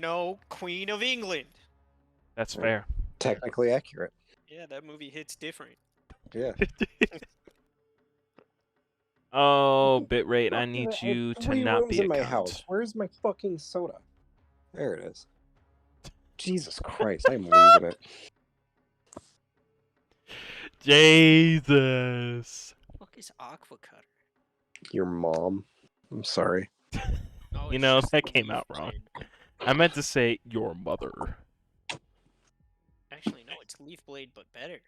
no Queen of England. That's Yeah. fair. Technically accurate. Yeah, that movie hits different. Yeah. Oh, bitrate, I Fuck, need have you to 3 not rooms be a in my cunt. house. Where's my fucking soda? There it is. Jesus Christ, I'm losing it. Jesus. What is Aqua Cutter? Your mom. I'm sorry. Oh, You it's know, just that the came Leaf out wrong. Blade. I meant to say your mother. Actually, no, it's Leaf Blade, but better.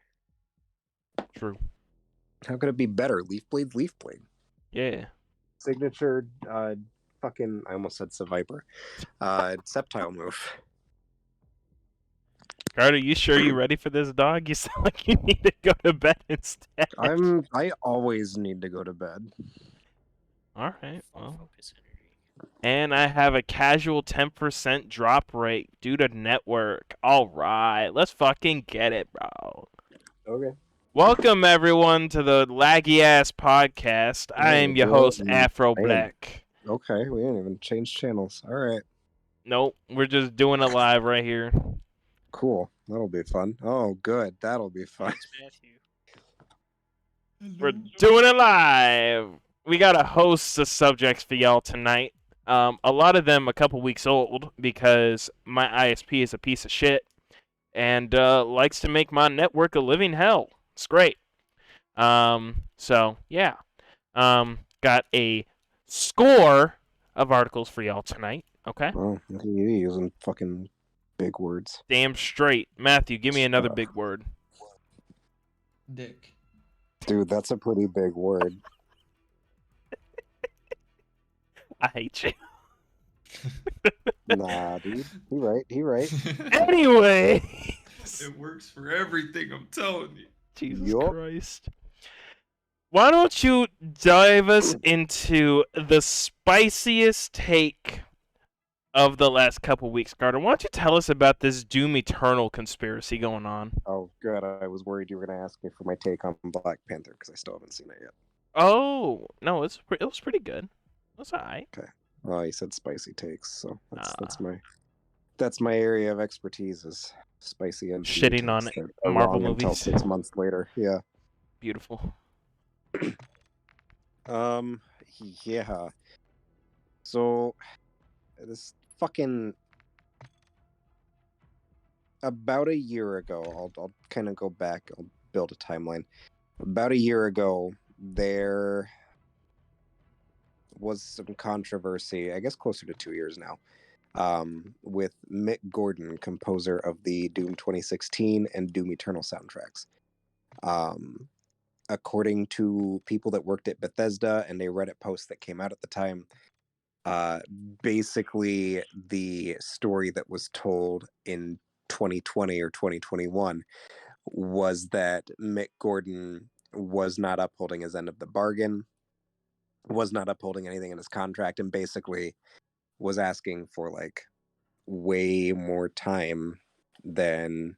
True. How could it be better? Leaf Blade, Leaf Blade. Yeah. Signature, fucking, I almost said Seviper. Sceptile move. Carter, you sure you ready for this, dog? You sound like you need to go to bed instead. I always need to go to bed. All right, Full well. focus energy. And I have a casual 10% drop rate due to network. All right, let's fucking get it, bro. Okay. Welcome, everyone, to the Laggy Ass Podcast. I am your host, Afro Black. Okay, we didn't even change channels. All right. Nope, we're just doing it live right here. Cool. That'll be fun. Oh, good. That'll be fun. It's Matthew. We're doing it live. We got a host of subjects for y'all tonight. A lot of them a couple weeks old because my ISP is a piece of shit and likes to make my network a living hell. It's great. So yeah. Got a score of articles for y'all tonight. Okay. Oh, you using fucking big words. Damn straight. Matthew, give me another big word. Dick. Dude, that's a pretty big word. I hate you. Nah, dude. He right. Anyway. It works for everything, I'm telling you. Jesus Yup. Christ. Why don't you dive us into the spiciest take of the last couple weeks, Carter? Why don't you tell us about this Doom Eternal conspiracy going on? Oh, good. I was worried you were going to ask me for my take on Black Panther because I still haven't seen it yet. Oh, no, it was pretty good. It was alright. Okay. Well, you said spicy takes, so that's my area of expertise is spicy and Shitting on Marvel movies until 6 months later. Yeah. Beautiful. Yeah. So this fucking about a year ago, I'll kind of go back. I'll build a timeline. About a year ago, there was some controversy, I guess closer to 2 years now, with Mick Gordon, composer of the Doom 2016 and Doom Eternal soundtracks. According to people that worked at Bethesda and a Reddit post that came out at the time, basically the story that was told in 2020 or 2021 was that Mick Gordon was not upholding his end of the bargain, was not upholding anything in his contract, and basically was asking for like way more time than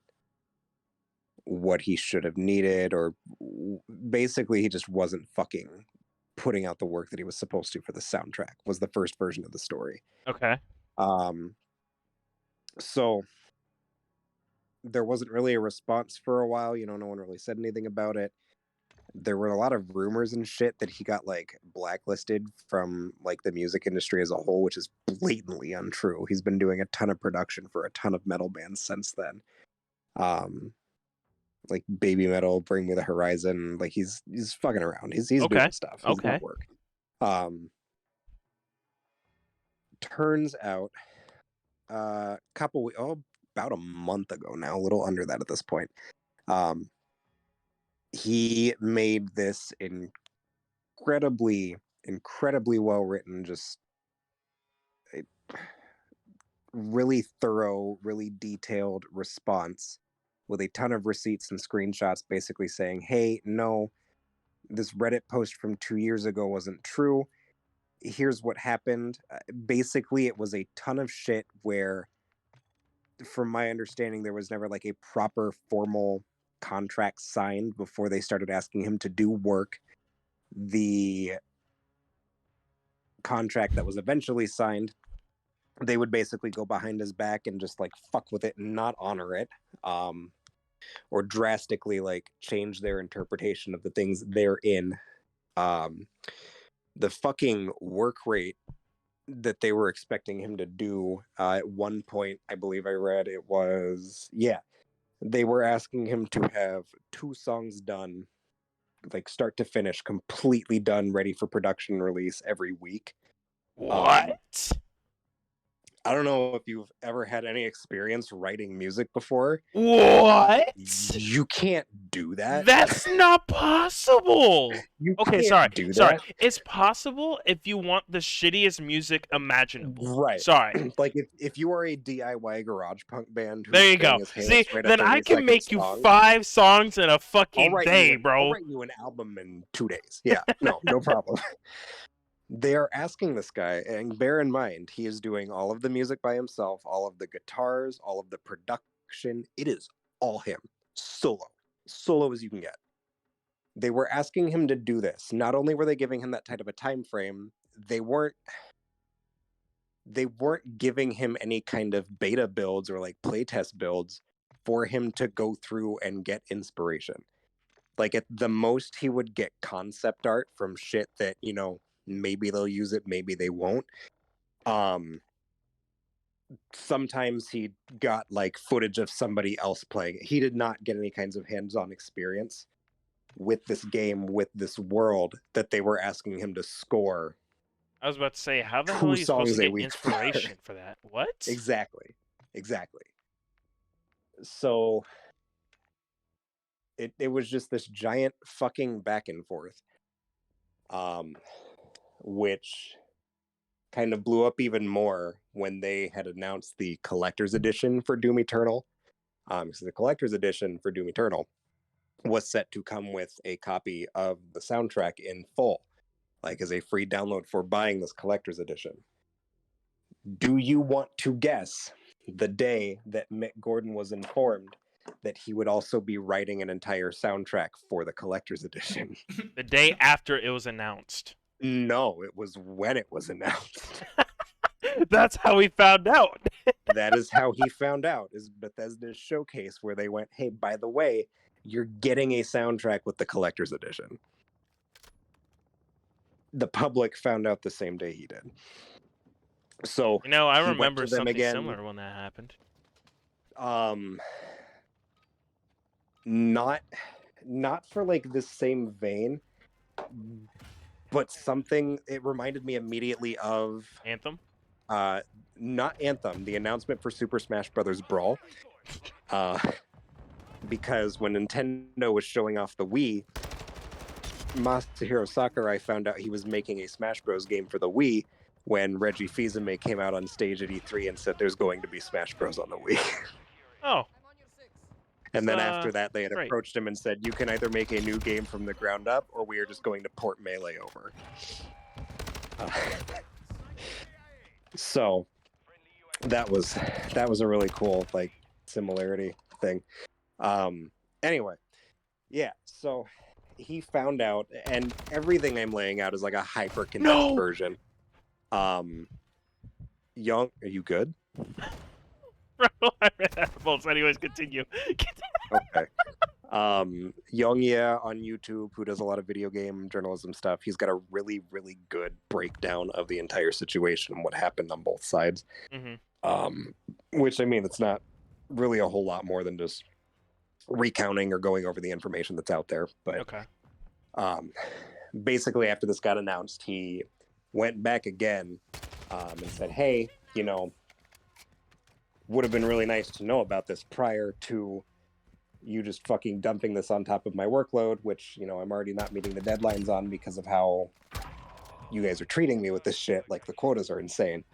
what he should have needed, or basically he just wasn't fucking putting out the work that he was supposed to for the soundtrack, was the first version of the story. Okay. So there wasn't really a response for a while, no one really said anything about it. There were a lot of rumors and shit that he got like blacklisted from like the music industry as a whole, which is blatantly untrue. He's been doing a ton of production for a ton of metal bands since then. Like Baby Metal, Bring Me the Horizon, like he's fucking around. He's Okay. doing stuff. He's Okay. got work. Turns out about a month ago now, a little under that at this point, he made this incredibly well written, just a really thorough, really detailed response with a ton of receipts and screenshots basically saying, hey, no, this Reddit post from 2 years ago wasn't true. Here's what happened. Basically, it was a ton of shit where, from my understanding, there was never like a proper formal contract signed before they started asking him to do work. The contract that was eventually signed they would basically go behind his back and just like fuck with it and not honor it, or drastically like change their interpretation of the things they're in. The fucking work rate that they were expecting him to do, at one point, I believe I read it was, yeah, they were asking him to have 2 songs done, like start to finish, completely done, ready for production release every week. What? I don't know if you've ever had any experience writing music before. What? You can't do that. That's not possible. You Okay, can't do that. It's possible if you want the shittiest music imaginable. Right. Sorry. Like if you are a DIY garage punk band who's There you getting go. his hands See, right then a I can 30-second make you song, 5 songs in a fucking I'll day, bro. write you an album in 2 days. Yeah, no problem. They are asking this guy, and bear in mind, he is doing all of the music by himself, all of the guitars, all of the production. It is all him, solo as you can get. They were asking him to do this. Not only were they giving him that type of a time frame, they weren't giving him any kind of beta builds or like playtest builds for him to go through and get inspiration. Like at the most, he would get concept art from shit that, maybe they'll use it, maybe they won't. Sometimes he got like footage of somebody else playing it. He did not get any kinds of hands-on experience with this game, with this world that they were asking him to score. I was about to say, how the 2 hell are you supposed songs to a get week inspiration for that? What? Exactly. So it was just this giant fucking back and forth, which kind of blew up even more when they had announced the collector's edition for Doom Eternal. So the collector's edition for Doom Eternal was set to come with a copy of the soundtrack in full, like as a free download for buying this collector's edition. Do you want to guess the day that Mick Gordon was informed that he would also be writing an entire soundtrack for the collector's edition? The day after it was announced. No, it was when it was announced. That's how he found out. That is how he found out, is Bethesda's showcase where they went, hey, by the way, you're getting a soundtrack with the collector's edition. The public found out the same day he did. So I he remember went to them something again. similar when that happened. Not for like the same vein, but something, it reminded me immediately of Anthem? not Anthem, the announcement for Super Smash Bros. Brawl. Because when Nintendo was showing off the Wii, Masahiro Sakurai found out he was making a Smash Bros. Game for the Wii when Reggie Fils-Aimé came out on stage at E3 and said there's going to be Smash Bros. On the Wii. Oh. And then after that, they had great. approached him and said, you can either make a new game from the ground up, or we are just going to port Melee over. So that was a really cool like similarity thing. Anyway, yeah, so he found out, and everything I'm laying out is like a hyper condensed version. Young, are you good? Bro, I ran out of bolts. Anyways, continue. Okay. Young on YouTube, who does a lot of video game journalism stuff, he's got a really, really good breakdown of the entire situation and what happened on both sides. Mm-hmm. Which, I mean, it's not really a whole lot more than just recounting or going over the information that's out there. But okay. Basically, after this got announced, he went back again and said, hey, would have been really nice to know about this prior to you just fucking dumping this on top of my workload, which, I'm already not meeting the deadlines on because of how you guys are treating me with this shit. Like, the quotas are insane.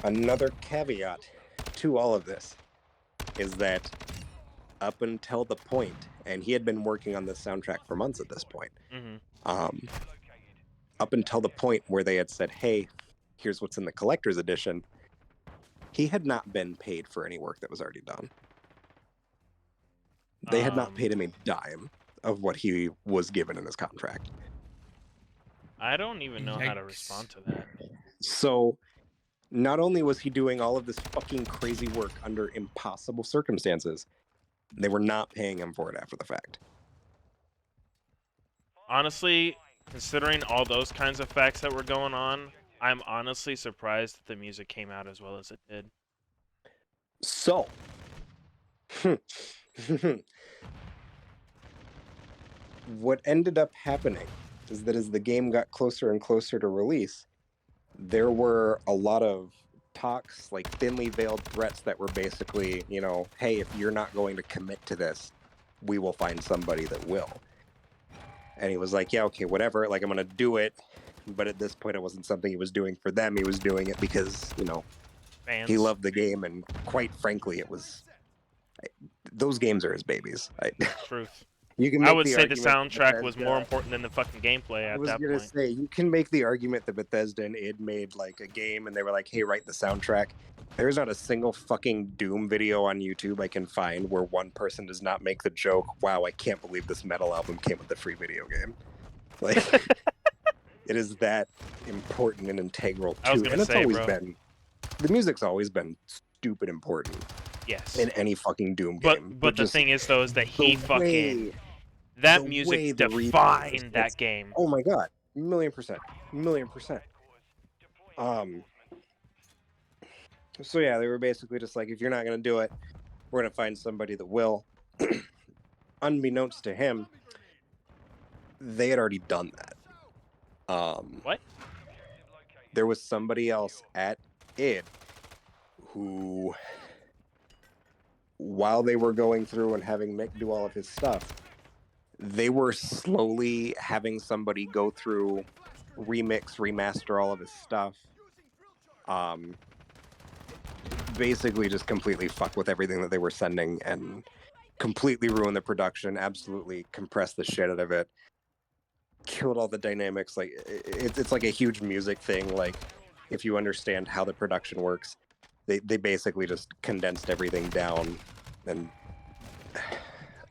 Another caveat to all of this is that up until the point, and he had been working on this soundtrack for months at this point, up until the point where they had said, hey, here's what's in the collector's edition, he had not been paid for any work that was already done. They had not paid him a dime of what he was given in his contract. I don't even know how to respond to that. So not only was he doing all of this fucking crazy work under impossible circumstances, they were not paying him for it after the fact. Honestly, considering all those kinds of facts that were going on, I'm honestly surprised that the music came out as well as it did. So, what ended up happening is that as the game got closer and closer to release, there were a lot of talks, like thinly veiled threats that were basically, you know, hey, if you're not going to commit to this, we will find somebody that will. And he was like, yeah, okay, whatever, like, I'm going to do it. But at this point, it wasn't something he was doing for them. He was doing it because, you know, Fans. he loved the game. And quite frankly, it was... those games are his babies. Truth. You can I make would the say the argument that soundtrack was Bethesda- more important than the fucking gameplay at I was that gonna point. say, you can make the argument that Bethesda and id made like a game and they were like, hey, write the soundtrack. There's not a single fucking Doom video on YouTube I can find where one person does not make the joke, wow, I can't believe this metal album came with the free video game. Like, it is that important and integral I was to, gonna and it's say, always bro. been, the music's always been stupid important Yes. in any fucking Doom game. But the thing is, though, is that he fucking... That the music way the remix defined that hits- game. Oh my god, $1,000,000%. So yeah, they were basically just like, if you're not gonna do it, we're gonna find somebody that will. Unbeknownst to him, they had already done that. What? There was somebody else at id who, while they were going through and having Mick do all of his stuff, they were slowly having somebody go through, remix, remaster all of his stuff. Basically just completely fuck with everything that they were sending and completely ruin the production, absolutely compress the shit out of it, killed all the dynamics. Like, it's like a huge music thing. Like, if you understand how the production works, they basically just condensed everything down, and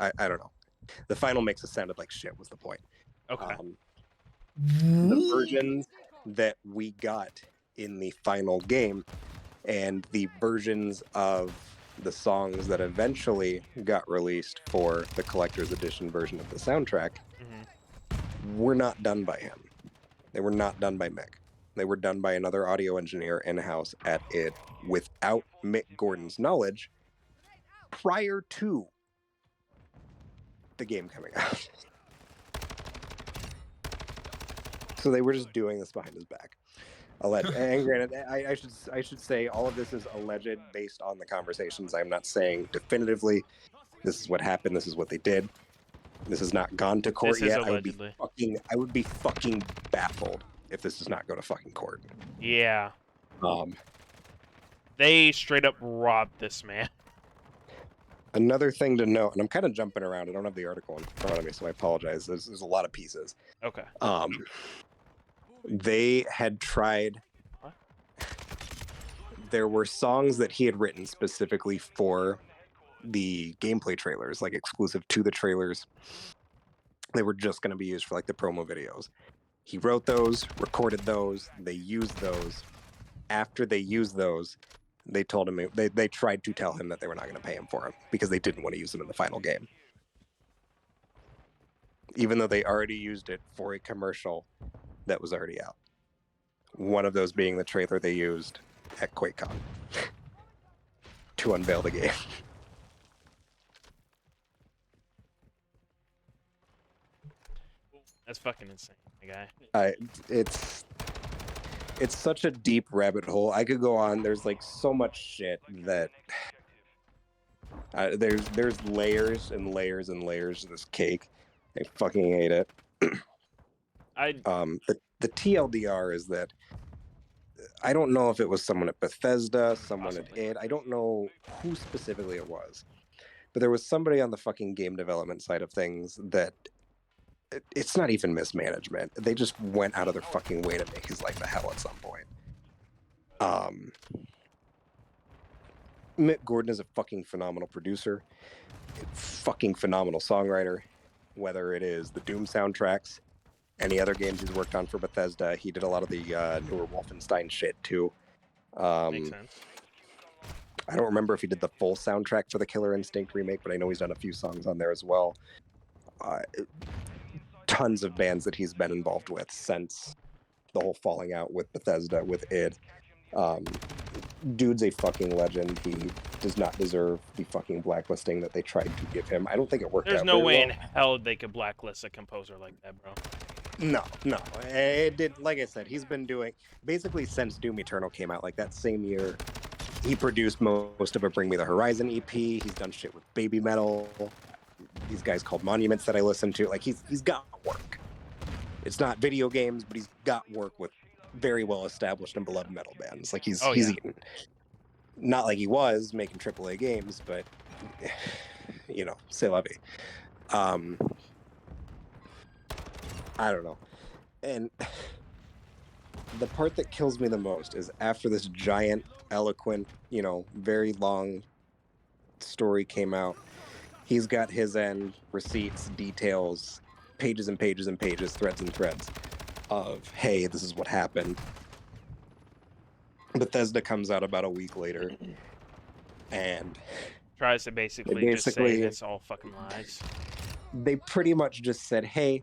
I don't know. The final mix has sounded like shit was the point. Okay. The versions that we got in the final game and the versions of the songs that eventually got released for the collector's edition version of the soundtrack were not done by him. They were not done by Mick. They were done by another audio engineer in-house at id without Mick Gordon's knowledge prior to the game coming out. So they were just doing this behind his back. Alleged. And granted, I should say all of this is alleged based on the conversations. I'm not saying definitively this is what happened, this is what they did. This has not gone to court This is yet. allegedly. I would be fucking baffled if this does not go to fucking court. Yeah. Um, They straight up robbed this man. Another thing to note, and I'm kind of jumping around. I don't have the article in front of me, so I apologize. There's a lot of pieces. Okay. They had tried. What? There were songs that he had written specifically for the gameplay trailers, like exclusive to the trailers. They were just going to be used for like the promo videos. He wrote those, recorded those, they used those. After they used those, they told him, they tried to tell him that they were not going to pay him for them because they didn't want to use them in the final game. Even though they already used it for a commercial that was already out. One of those being the trailer they used at QuakeCon to unveil the game. That's fucking insane, my guy. It's such a deep rabbit hole. I could go on. There's like so much shit that there's layers and layers and layers of this cake. I fucking hate it. The TLDR is that I don't know if it was someone at Bethesda, someone Possibly. at id. I don't know who specifically it was, but there was somebody on the fucking game development side of things that it's not even mismanagement. They just went out of their fucking way to make his life a hell at some point. Mick Gordon is a fucking phenomenal producer, fucking phenomenal songwriter, whether it is the Doom soundtracks, any other games he's worked on for Bethesda. He did a lot of the newer Wolfenstein shit too. Makes sense. I don't remember if he did the full soundtrack for the Killer Instinct remake, but I know he's done a few songs on there as well. Tons of bands that he's been involved with since the whole falling out with Bethesda, with id. Dude's a fucking legend. He does not deserve the fucking blacklisting that they tried to give him. I don't think it worked There's out no very way well. in hell they could blacklist a composer like that, bro. No. It did. Like I said, he's been doing basically since Doom Eternal came out. Like that same year, he produced most of a Bring Me the Horizon EP. He's done shit with Baby Metal. These guys called Monuments that I listen to. Like he's got work. It's not video games, but he's got work with very well established and beloved metal bands. Like he's eaten. Not like he was making AAA games, but you know, c'est la vie. I don't know. And the part that kills me the most is after this giant, eloquent, you know, very long story came out, he's got his end, receipts, details, pages and pages and pages, threads and threads of, hey, this is what happened. Bethesda comes out about a week later and tries to basically just say it's all fucking lies. They pretty much just said, hey,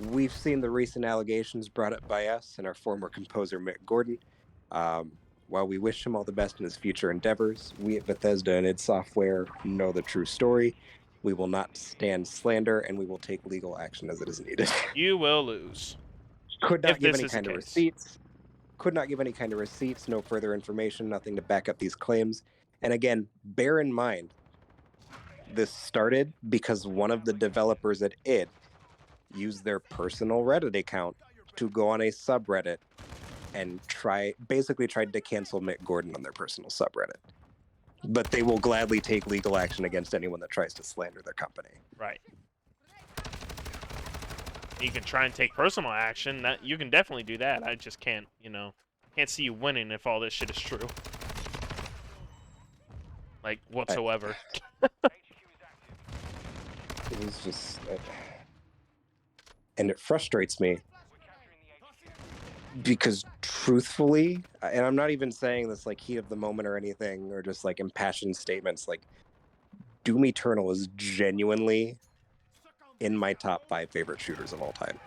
we've seen the recent allegations brought up by us and our former composer, Mick Gordon. While we wish him all the best in his future endeavors, we at Bethesda and id Software know the true story. We will not stand slander, and we will take legal action as it is needed. You will lose. Could not give any kind of receipts. Could not give any kind of receipts, no further information, nothing to back up these claims. And again, bear in mind, this started because one of the developers at id used their personal Reddit account to go on a subreddit and basically tried to cancel Mick Gordon on their personal subreddit. But they will gladly take legal action against anyone that tries to slander their company. Right. You can try and take personal action. That you can definitely do that. I just can't, can't see you winning if all this shit is true. Like, whatsoever. It was just... and it frustrates me. Because truthfully, and I'm not even saying this like heat of the moment or anything, or just like impassioned statements, like Doom Eternal is genuinely in my top 5 favorite shooters of all time.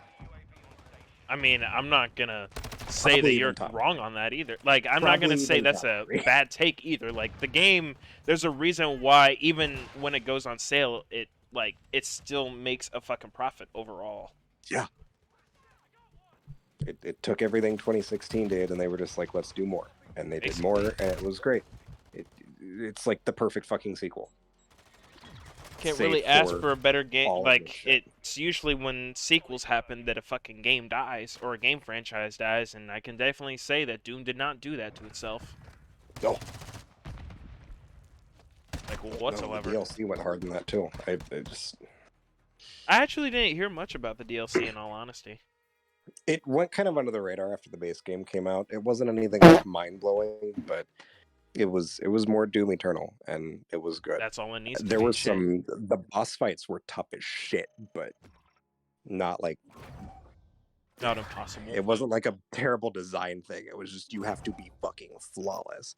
I mean, I'm not gonna say that you're wrong on that either. Like, I'm not gonna say that's a bad take either. Like, the game, there's a reason why even when it goes on sale, it still makes a fucking profit overall. Yeah. It took everything 2016 did, and they were just like, let's do more. And they did more, and it was great. It's like the perfect fucking sequel. Can't really ask for a better game. Like, it's usually when sequels happen that a fucking game dies, or a game franchise dies, and I can definitely say that Doom did not do that to itself. No. Like, whatsoever. No, the DLC went hard in that, too. I actually didn't hear much about the DLC, in all honesty. It went kind of under the radar after the base game came out. It wasn't anything mind-blowing, but it was more Doom Eternal, and it was good. That's all it needs to be. There were the boss fights were tough as shit, but not impossible. It wasn't like a terrible design thing. It was just, you have to be fucking flawless,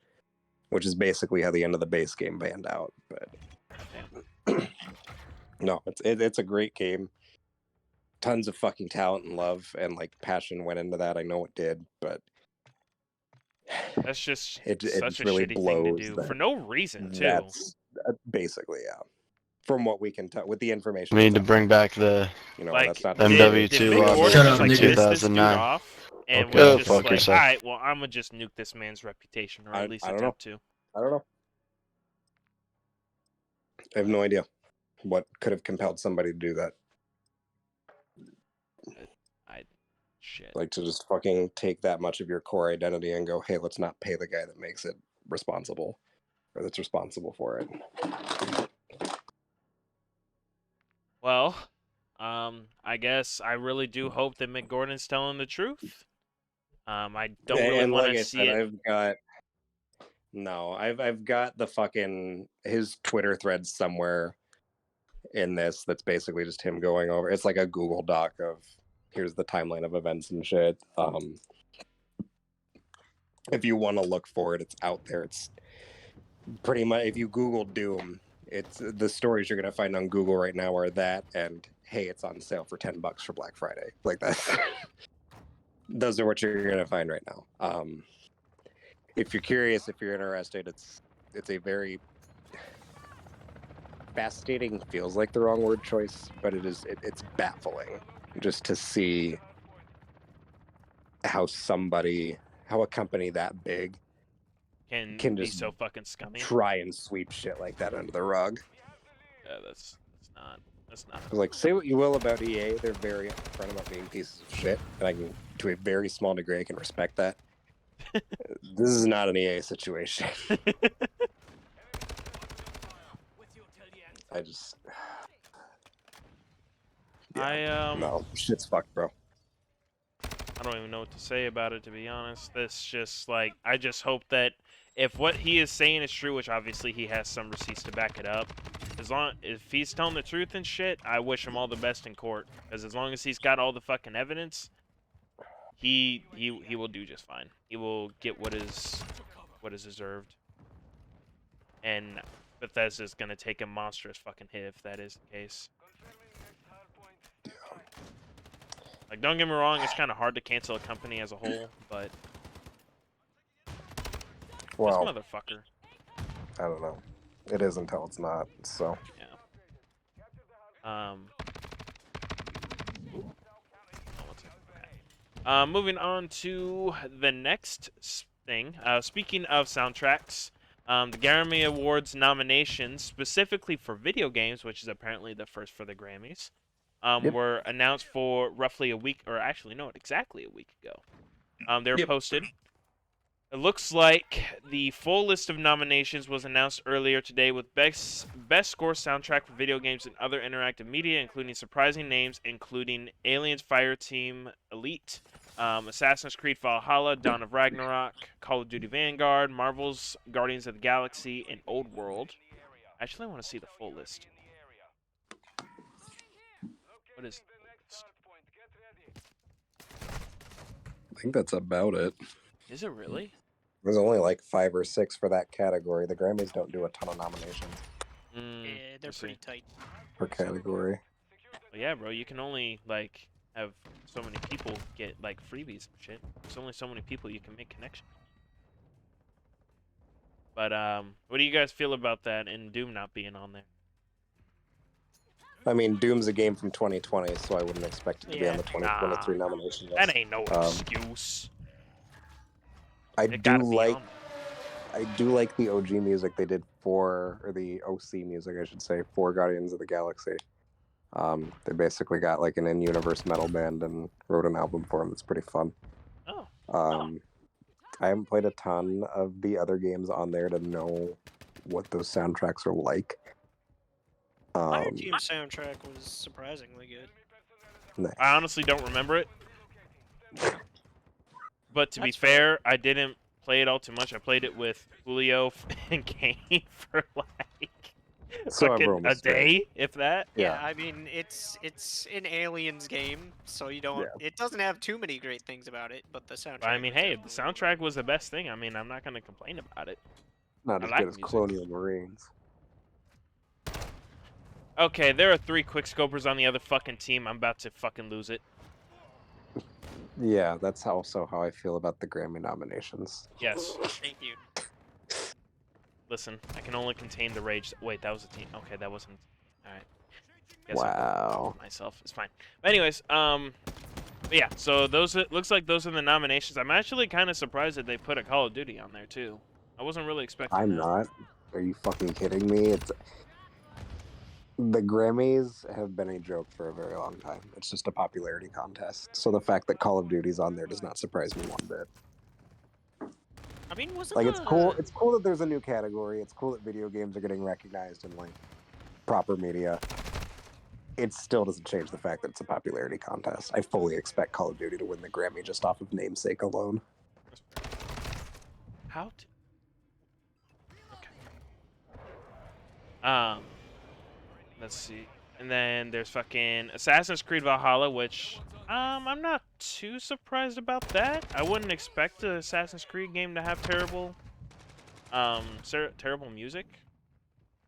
which is basically how the end of the base game panned out. But no, it's a great game. Tons of fucking talent and love and like passion went into that. I know it did, but that's just it such a really shitty blows thing to do for no reason too. That's basically, yeah. From what we can tell with the information, we need to bring back the that's not MWll Shut up, like 2009. And okay. we're just like, all right, well, I'm gonna just nuke this man's reputation, or at least attempt to. I don't know. I have no idea what could have compelled somebody to do that. Shit. Like, to just fucking take that much of your core identity and go, hey, let's not pay the guy that makes it responsible, or that's responsible for it. Well, I guess I really do hope that Mick Gordon's telling the truth. I don't really want to see it. I've got the fucking his Twitter thread somewhere in this that's basically just him going over. It's like a Google Doc of here's the timeline of events and shit. If you want to look for it, it's out there. It's pretty much, if you Google Doom, it's the stories you're gonna find on Google right now are that and hey, it's on sale for $10 for Black Friday. Like that's those are what you're gonna find right now. If you're curious, if you're interested, it's a very fascinating, feels like the wrong word choice, but it's baffling just to see how a company that big Can be just so fucking scummy. try and sweep shit like that under the rug. Yeah, that's not. Like, say what you will about EA, they're very upfront about being pieces of shit, and I can, to a very small degree, I can respect that. This is not an EA situation. I just, yeah, no, shit's fucked, bro. I don't even know what to say about it, to be honest. This just like, I just hope that if what he is saying is true, which obviously he has some receipts to back it up, if he's telling the truth and shit, I wish him all the best in court. Because as long as he's got all the fucking evidence, he will do just fine. He will get what is deserved. And Bethesda's gonna take a monstrous fucking hit if that is the case. Like, don't get me wrong, it's kind of hard to cancel a company as a whole, but Well, this motherfucker. I don't know. It is until it's not, so. Yeah. Moving on to the next thing. Speaking of soundtracks, the Grammy Awards nominations, specifically for video games, which is apparently the first for the Grammys, were announced for roughly a week, or actually, no, exactly a week ago. They were posted. It looks like the full list of nominations was announced earlier today with Best Score Soundtrack for Video Games and Other Interactive Media, including surprising names, including Aliens Fireteam Elite, Assassin's Creed Valhalla, Dawn of Ragnarok, Call of Duty Vanguard, Marvel's Guardians of the Galaxy, and Old World. Actually, I want to see the full list. What is the full list? I think that's about it. Is it really? There's only like 5 or 6 for that category. The Grammys don't do a ton of nominations Yeah, they're pretty tight. per category. Well, yeah, bro, you can only, like, have so many people get, like, freebies and shit. There's only so many people you can make connections. But, what do you guys feel about that and Doom not being on there? I mean, Doom's a game from 2020, so I wouldn't expect it to be on the 2023 nomination list. That ain't no excuse. I do like the OG music they did for, or the OC music, I should say, for Guardians of the Galaxy. They basically got like an in-universe metal band and wrote an album for them. It's pretty fun. I haven't played a ton of the other games on there to know what those soundtracks are like. Fireteam soundtrack was surprisingly good. Nice. I honestly don't remember it. But to be fair, I didn't play it all too much. I played it with Julio and Kane for like fucking a day, if that. Yeah, I mean it's an Aliens game, so you don't. It doesn't have too many great things about it, but the soundtrack. I mean, hey, the soundtrack was the best thing. I mean, I'm not gonna complain about it. Not as good as Colonial Marines. Okay, there are 3 quickscopers on the other fucking team. I'm about to fucking lose it. Yeah, that's also how I feel about the Grammy nominations. Yes. Thank you. Listen, I can only contain the rage. Wait, that was a team. Okay, that wasn't. All right. Wow. Myself, it's fine. But anyways, yeah. So those looks like those are the nominations. I'm actually kind of surprised that they put a Call of Duty on there too. I wasn't really expecting. I'm not. Are you fucking kidding me? The Grammys have been a joke for a very long time. It's just a popularity contest. So the fact that Call of Duty's on there does not surprise me one bit. I mean, wasn't like it's cool. It's cool that there's a new category. It's cool that video games are getting recognized in like proper media. It still doesn't change the fact that it's a popularity contest. I fully expect Call of Duty to win the Grammy just off of namesake alone. How? Okay. Let's see. And then there's fucking Assassin's Creed Valhalla, which I'm not too surprised about that. I wouldn't expect an Assassin's Creed game to have terrible music.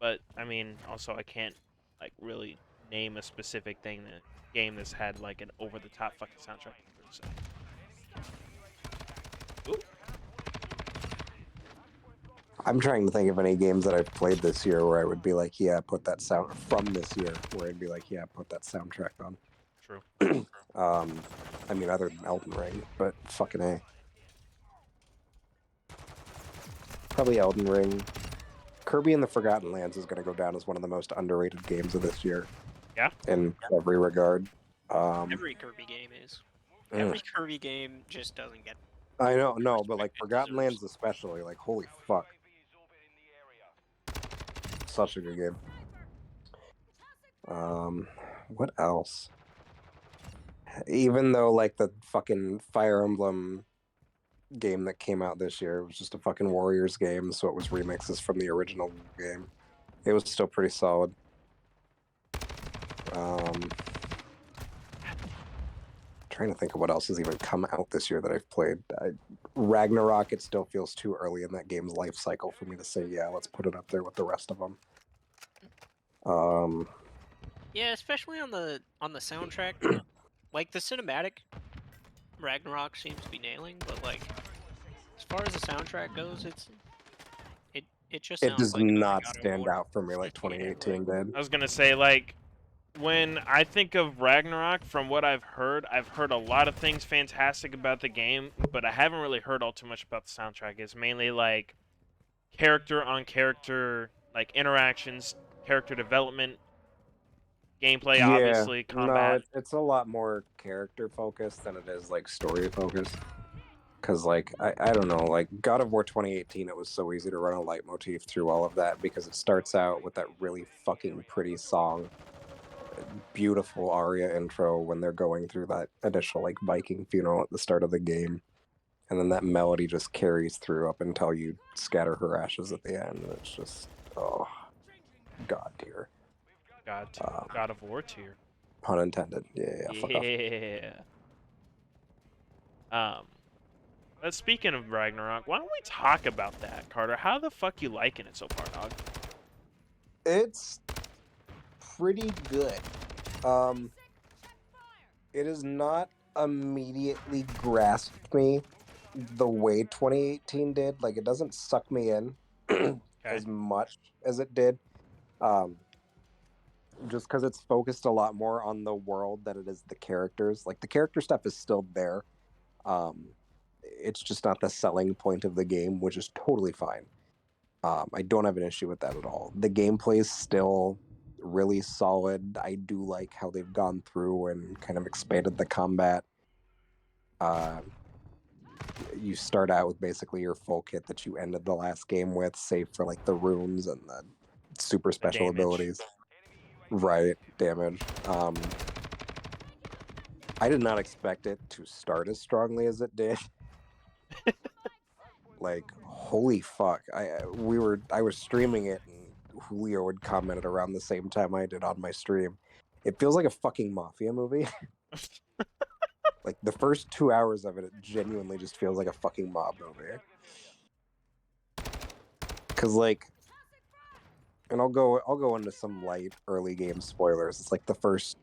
But I mean, also I can't like really name a specific game that's had like an over-the-top fucking soundtrack. So. Ooh. I'm trying to think of any games that I've played this year where I would be like, yeah, put that sound from this year, where I'd be like, yeah, put that soundtrack on. True. I mean, other than Elden Ring, but fucking A. Probably Elden Ring. Kirby and the Forgotten Lands is going to go down as one of the most underrated games of this year. Yeah. In every regard. Every Kirby game is. Every Kirby game just doesn't get. I know, no, but like Forgotten Lands especially, like holy fuck. Such a good game. What else? Even though like the fucking Fire Emblem game that came out this year was just a fucking Warriors game, so it was remixes from the original game. It was still pretty solid. Trying to think of what else has even come out this year that I've played. Ragnarok, it still feels too early in that game's life cycle for me to say, yeah, let's put it up there with the rest of them. Yeah, especially on the soundtrack. Like the cinematic, Ragnarok seems to be nailing, but like as far as the soundtrack goes, it just it sounds does like not stand out for me like 2018 yeah, did. I was gonna say, like, when I think of Ragnarok, from what I've heard a lot of things fantastic about the game, but I haven't really heard all too much about the soundtrack. It's mainly like character on character, like interactions, character development, gameplay, obviously, combat. No, it's a lot more character focused than it is like story focused. Because like I don't know, like God of War 2018, it was so easy to run a leitmotif through all of that because it starts out with that really fucking pretty song, beautiful aria intro when they're going through that initial like Viking funeral at the start of the game, and then that melody just carries through up until you scatter her ashes at the end. And it's just god tier. God of War tier. Pun intended. Yeah. Fuck off. Speaking of Ragnarok, why don't we talk about that, Carter? How the fuck you liking it so far, dog? It's pretty good. It has not immediately grasped me the way 2018 did. Like, it doesn't suck me in as much as it did. Just because it's focused a lot more on the world than it is the characters. Like, the character stuff is still there. It's just not the selling point of the game, which is totally fine. I don't have an issue with that at all. The gameplay is still really solid. I do like how they've gone through and kind of expanded the combat. You start out with basically your full kit that you ended the last game with, save for like the runes and the super special abilities. Right, damage. I did not expect it to start as strongly as it did. Like, holy fuck. I was streaming it and Julio had commented around the same time I did on my stream. It feels like a fucking mafia movie. Like the first 2 hours of it, it genuinely just feels like a fucking mob movie. Cause like, and I'll go into some light early game spoilers. It's like the first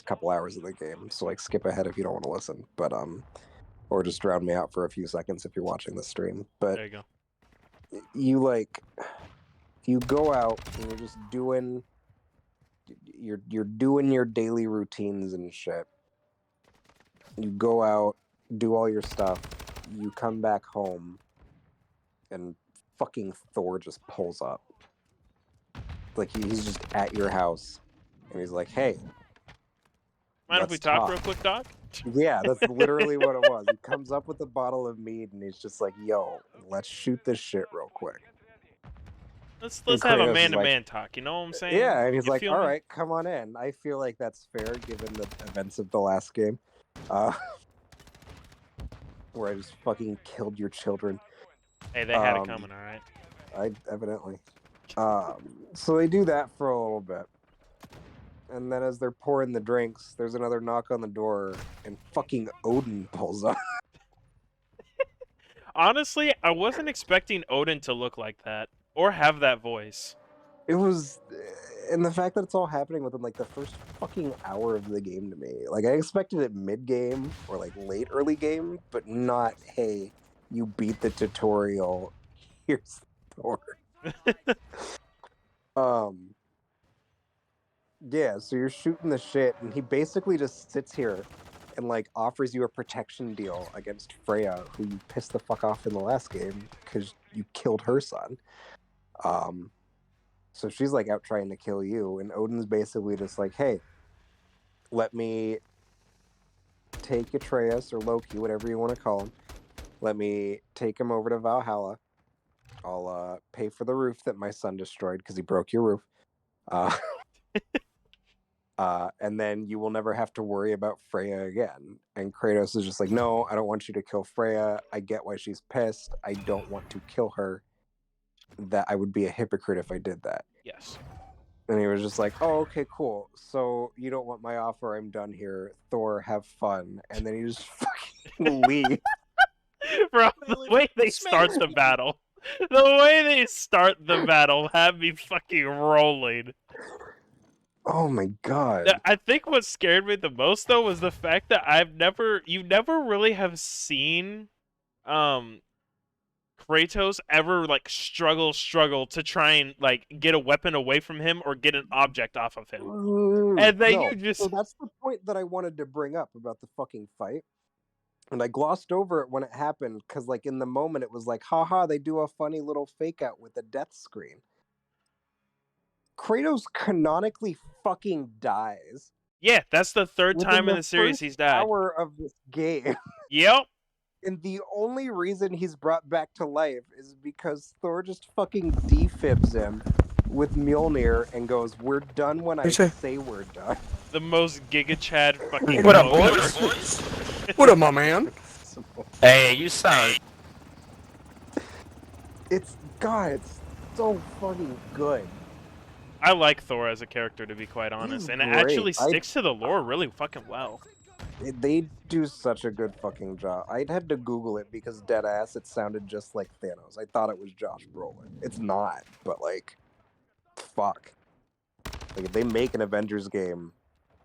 couple hours of the game. So like skip ahead if you don't want to listen. But or just drown me out for a few seconds if you're watching the stream. But there you go. You go out and you're just doing your daily routines and shit. You go out, do all your stuff, you come back home, and fucking Thor just pulls up. Like he's just at your house, and he's like, "Hey, mind if we talk real quick, dog?" Yeah, that's literally what it was. He comes up with a bottle of mead, and he's just like, "Yo, let's shoot this shit real quick." Let's have a man-to-man talk. You know what I'm saying? Yeah, and he's like, "All right, come on in." I feel like that's fair given the events of the last game, where I just fucking killed your children. Hey, they had it coming, all right. Evidently. So they do that for a little bit, And then as they're pouring the drinks, there's another knock on the door, and fucking Odin pulls up. Honestly, I wasn't expecting Odin to look like that or have that voice. It was, and the fact that it's all happening within like the first fucking hour of the game to me. Like I expected it mid-game or like late early game, but not, hey, you beat the tutorial, here's Thor. Yeah, so you're shooting the shit, and he basically just sits here and like offers you a protection deal against Freya, who you pissed the fuck off in the last game because you killed her son. So she's like out trying to kill you, and Odin's basically just like, hey, let me take Atreus or Loki, whatever you want to call him. Let me take him over to Valhalla. I'll pay for the roof that my son destroyed because he broke your roof. And then you will never have to worry about Freya again. And Kratos is just like, no, I don't want you to kill Freya. I get why she's pissed. I don't want to kill her. That I would be a hypocrite if I did that. Yes. And he was just like, oh, okay, cool. So you don't want my offer. I'm done here. Thor, have fun. And then he just fucking leaves. Bro, the way they start the battle. The way they start the battle had me fucking rolling. Oh my god. I think what scared me the most though was the fact that you never really have seen Kratos ever like struggle to try and like get a weapon away from him or get an object off of him. And then you just So that's the point that I wanted to bring up about the fucking fight. And I glossed over it when it happened because like in the moment it was like, haha, they do a funny little fake out with the death screen. Kratos canonically fucking dies. Yeah, that's the third time in the series he's died. Hour of this game. Yep. And the only reason he's brought back to life is because Thor just fucking defibs him with Mjolnir and goes, we're done when I say we're done. The most Giga Chad fucking What up, boys? What up, my man? Hey, you sound. It's so fucking good. I like Thor as a character, to be quite honest, He's and it great. actually sticks to the lore really fucking well. They do such a good fucking job. I'd had to Google it because deadass, it sounded just like Thanos. I thought it was Josh Brolin. It's not, but like, fuck. Like if they make an Avengers game,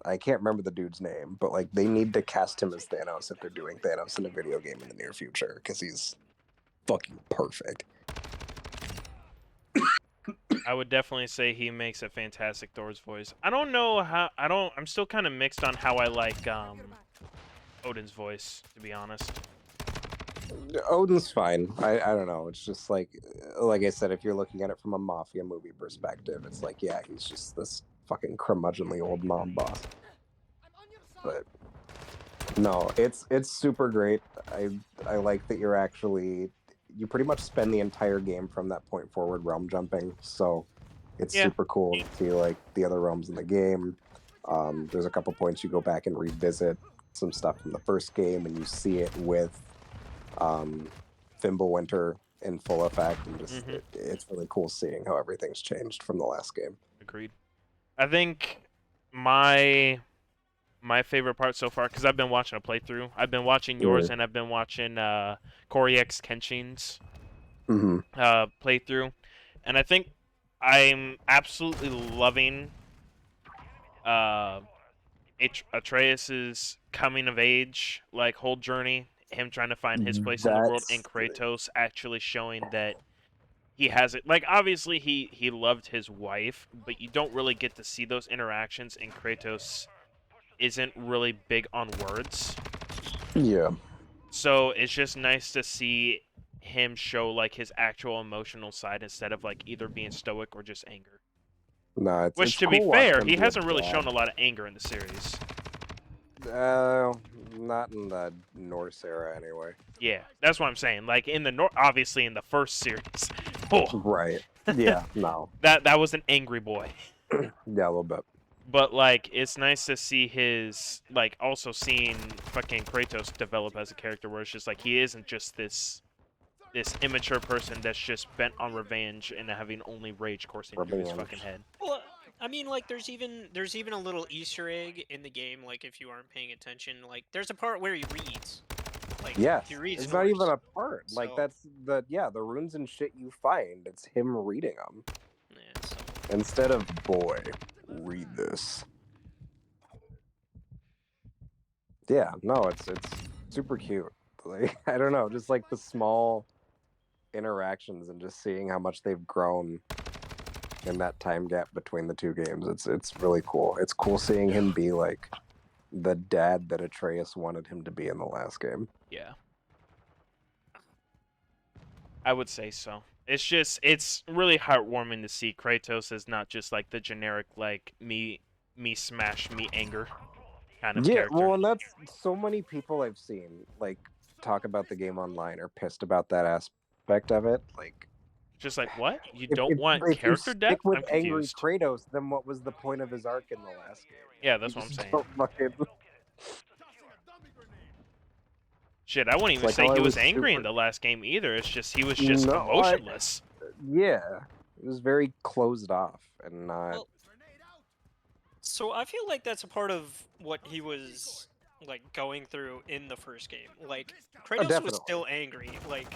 I can't remember the dude's name, but like they need to cast him as Thanos if they're doing Thanos in a video game in the near future because he's fucking perfect. I would definitely say he makes a fantastic Thor's voice. I don't know how. I'm still kind of mixed on how I like Odin's voice, to be honest. Odin's fine. I don't know. It's just like I said, if you're looking at it from a mafia movie perspective, it's like, yeah, he's just this fucking curmudgeonly old mob boss. But no, it's super great. I like that you pretty much spend the entire game from that point forward realm jumping, so it's super cool to see like the other realms in the game. There's a couple points you go back and revisit some stuff from the first game, and you see it with Fimbulwinter in full effect, and just it's really cool seeing how everything's changed from the last game. Agreed. I think my favorite part so far, because I've been watching a playthrough. I've been watching yours, and I've been watching Corey X Kenshin's playthrough, and I think I'm absolutely loving Atreus's coming of age, like whole journey, him trying to find his place in the world, and Kratos actually showing that he has it. Like obviously he loved his wife, but you don't really get to see those interactions, and Kratos isn't really big on words. Yeah. So it's just nice to see him show like his actual emotional side instead of like either being stoic or just anger. No, Which, to be fair, he hasn't really shown a lot of anger in the series. Not in the Norse era, anyway. Yeah, that's what I'm saying. Like in the obviously in the first series. Oh. Right. Yeah. No. That was an angry boy. Yeah, a little bit. But like, it's nice to see his like also seeing fucking Kratos develop as a character, where it's just like he isn't just this immature person that's just bent on revenge and having only rage coursing through his fucking head. Well, I mean, like, there's even a little Easter egg in the game. Like, if you aren't paying attention, like, there's a part where he reads. Like, Yes, he reads it's not even Norse. a part. Like So- that's the runes and shit you find. It's him reading them Yeah, so instead of boy, read this. Yeah, no, it's super cute. Like I don't know, just like the small interactions and just seeing how much they've grown in that time gap between the two games. It's really cool. It's cool seeing him be like the dad that Atreus wanted him to be in the last game. Yeah. I would say so. It's really heartwarming to see Kratos as not just like the generic like me smash me anger kind of character. Well, and that's so many people I've seen like talk about the game online are pissed about that aspect of it. Like, Just like what? You if- don't if- want if you character stick depth? with I'm angry confused. Kratos, then what was the point of his arc in the last game? Yeah, that's You what I'm just saying. don't fucking- Shit, I wouldn't even like say how he I was was angry in super- the last game either. It's just he was just No, emotionless. Yeah, it was very closed off and not. Well, so I feel like that's a part of what he was like going through in the first game. Like Kratos was definitely. still angry. Like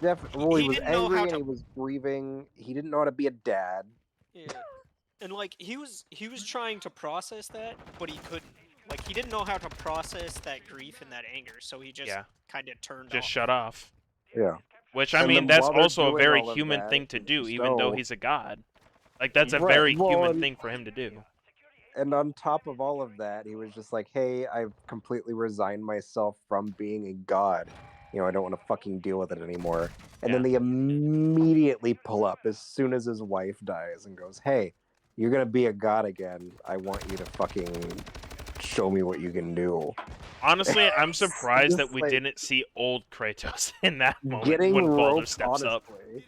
Definitely, well, he he was didn't know how angry and to- he was grieving. He didn't know how to be a dad. yeah. And like he was trying to process that, but he couldn't. Like he didn't know how to process that grief and that anger, so he just Yeah. kind of turned Just off. shut off. Yeah. Which I And mean, then that's while they're also a doing very all of human that, thing to it's do, just, even though oh. he's a god. Like that's a Right, very well, human and- thing for him to do. And on top of all of that, he was just like, "Hey, I've completely resigned myself from being a god. You know, I don't want to fucking deal with it anymore." And then they immediately pull up as soon as his wife dies and goes, "Hey, you're gonna be a god again. I want you to fucking show me what you can do." Honestly, I'm surprised that Just we like- didn't see old Kratos in that moment Getting when Baldur roped, steps up. honestly.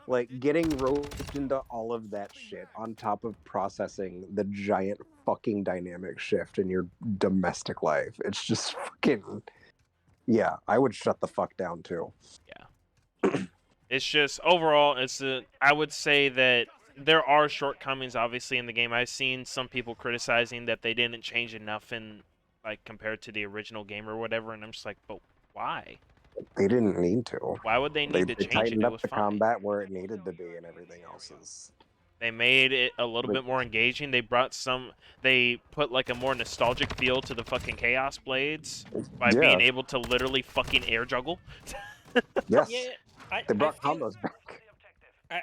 Like getting roped into all of that shit on top of processing the giant fucking dynamic shift in your domestic life. It's just fucking yeah, I would shut the fuck down too. It's just overall, I would say that there are shortcomings obviously in the game. I've seen some people criticizing that they didn't change enough in like compared to the original game or whatever, and I'm just like, but why? They didn't need to. Why would they They need to change it? tightened It up was the fine. combat where it needed to be and everything else is They made it a little Like- bit more engaging. They put like a more nostalgic feel to the fucking Chaos Blades by Yeah. being able to literally fucking air juggle. yes. Yeah, They brought I feel, combos back.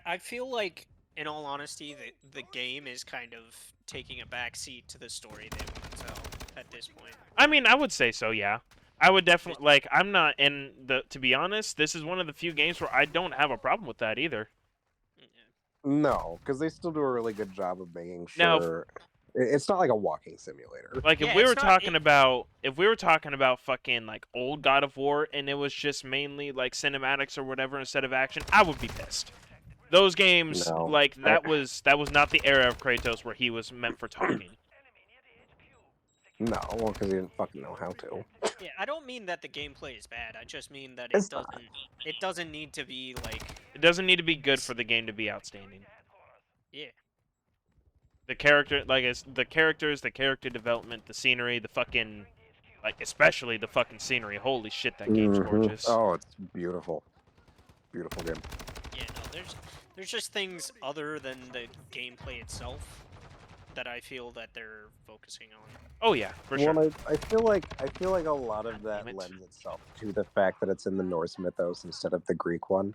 I feel like, in all honesty, the game is kind of taking a backseat to the story they want to tell at this point. I mean, I would say so, yeah. I would definitely like. I'm not, and to be honest, this is one of the few games where I don't have a problem with that either. No, because they still do a really good job of making Now- sure it's not like a walking simulator. Like if Yeah, we it's were not- talking about fucking like old God of War and it was just mainly like cinematics or whatever instead of action, I would be pissed. Those games No. like that was not the era of Kratos where he was meant for talking. No, well, because he didn't fucking know how to. Yeah, I don't mean that the gameplay is bad. I just mean that It's not. it doesn't need to be like It doesn't need to be good for the game to be outstanding. yeah. The character, like it's the characters, the character development, the scenery, the fucking like especially the fucking scenery. Holy shit, that game's Mhm. gorgeous. Oh, it's beautiful. Beautiful game. Yeah, no, there's just things other than the gameplay itself that I feel that they're focusing on. Oh yeah, for sure. Well, I feel like a lot of that damn it. lends itself to the fact that it's in the Norse mythos instead of the Greek one,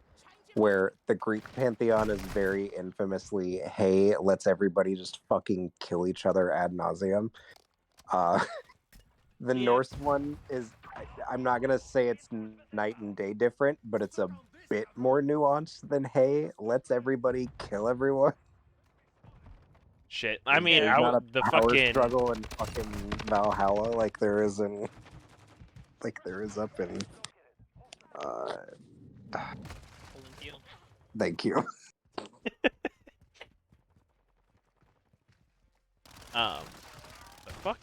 where the Greek pantheon is very infamously, hey, let's everybody just fucking kill each other ad nauseum. The Yeah. Norse one is, I'm not gonna say it's night and day different, but it's a bit more nuanced than, hey, let's everybody kill everyone. Shit. I mean, There's not a the power fucking struggle in fucking Valhalla like there is in up in Olympia. thank you. the fuck?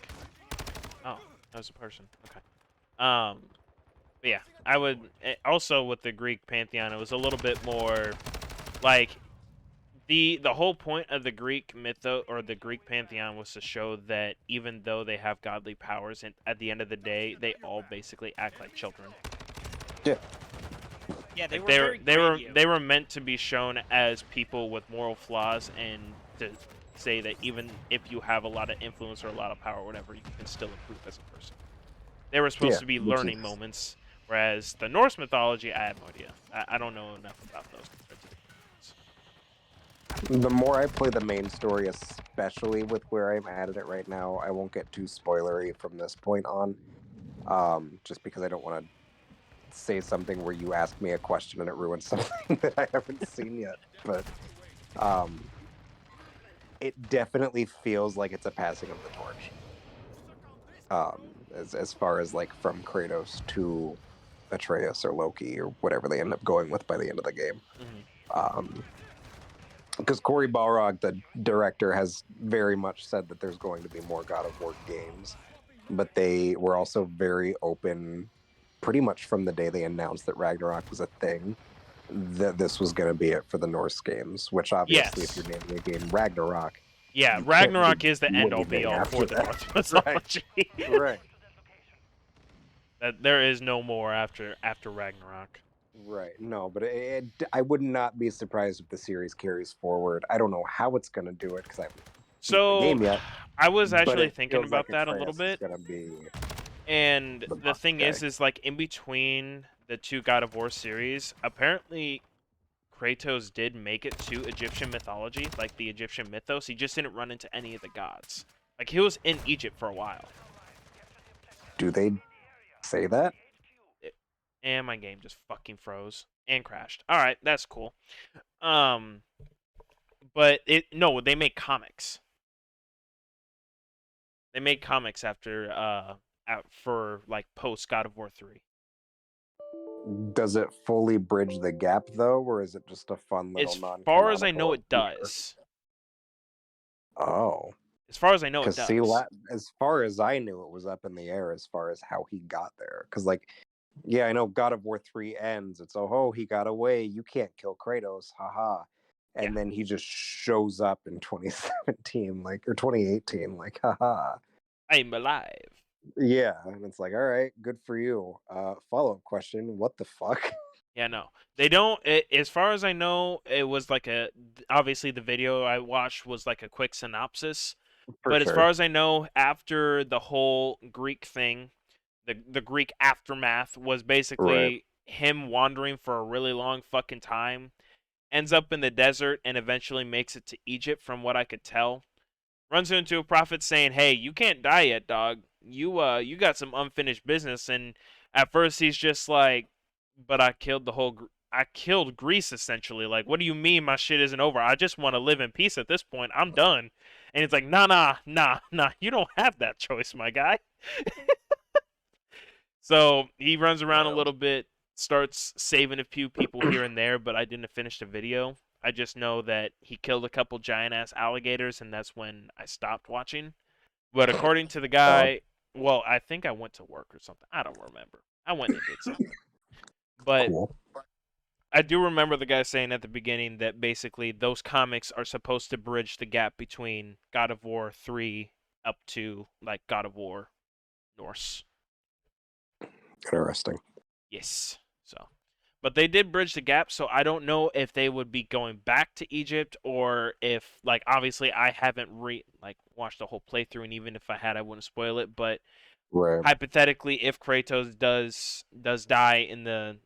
Oh, that was a person. Okay. But yeah, I would also with the Greek pantheon, it was a little bit more like The whole point of the Greek mytho or the Greek pantheon was to show that even though they have godly powers, and at the end of the day, they all basically act like children. Yeah. Yeah, they Like were very grandiose. they were meant to be shown as people with moral flaws, and to say that even if you have a lot of influence or a lot of power or whatever, you can still improve as a person. They were supposed to be learning moments, whereas the Norse mythology, I have no idea. I don't know enough about those compared to the Greek ones. The more I play the main story, especially with where I'm at it right now, I won't get too spoilery from this point on. Just because I don't want to say something where you ask me a question and it ruins something that I haven't seen yet. But it definitely feels like it's a passing of the torch. As far as like from Kratos to Atreus or Loki or whatever they end up going with by the end of the game. Because Cory Balrog, the director, has very much said that there's going to be more God of War games, but they were also very open pretty much from the day they announced that Ragnarok was a thing, that this was going to be it for the Norse games, which obviously, if you're naming a game Ragnarok, yeah, Ragnarok is the end-all be-all for the Norse mythology. Right. That there is no more after Ragnarok. Right. No, but I would not be surprised if the series carries forward. I don't know how it's going to do it because I haven't seen the game yet. I was but actually it thinking feels about like that a little Atreus bit. is gonna be And the the boss thing guy. is like in between the two God of War series, apparently Kratos did make it to Egyptian mythology, like the Egyptian mythos. He just didn't run into any of the gods. Like he was in Egypt for a while. Do they say that? And my game just fucking froze and crashed. All right, that's cool. But no, they make comics. They made comics after for like post God of War 3. Does it fully bridge the gap though, or is it just a fun little As non? far as I know, it does. Oh, As far as I know, it because does. as far as I knew, it was up in the air as far as how he got there. Because like, yeah, I know God of War 3 ends. It's he got away. You can't kill Kratos, haha. And then he just shows up in 2017, like, or 2018, like, haha. I'm alive. Yeah, and it's like, all right, good for you. Follow-up question: what the fuck? Yeah, no, they don't. As far as I know, it was like obviously the video I watched was like a quick synopsis. But as far as I know, after the whole Greek thing, the Greek aftermath was basically him wandering for a really long fucking time, ends up in the desert, and eventually makes it to Egypt, from what I could tell. Runs into a prophet saying, "Hey, you can't die yet, dog. You got some unfinished business." And at first he's just like, "But I killed I killed Greece essentially. Like, what do you mean my shit isn't over? I just want to live in peace at this point. I'm done." And it's like, nah. You don't have that choice, my guy. So he runs around a little bit, starts saving a few people here and there, but I didn't finish the video. I just know that he killed a couple giant ass alligators, and that's when I stopped watching. But according to the guy, well, I think I went to work or something. I don't remember. I went and did something. But I do remember the guy saying at the beginning that basically those comics are supposed to bridge the gap between God of War 3 up to like God of War Norse. Interesting. Yes. So, but they did bridge the gap, so I don't know if they would be going back to Egypt or if, like, obviously I haven't watched the whole playthrough, and even if I had, I wouldn't spoil it. But hypothetically, if Kratos does die in the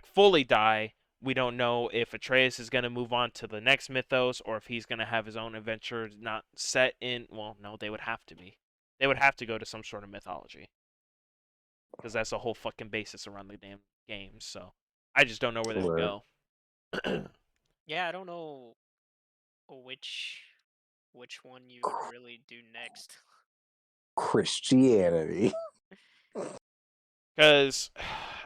fully die, we don't know if Atreus is going to move on to the next mythos or if he's going to have his own adventure not set in. Well, no, they would have to be. They would have to go to some sort of mythology, because that's the whole fucking basis around the damn games. So I just don't know where they would go. Yeah, I don't know which one you would really do next. Christianity. Because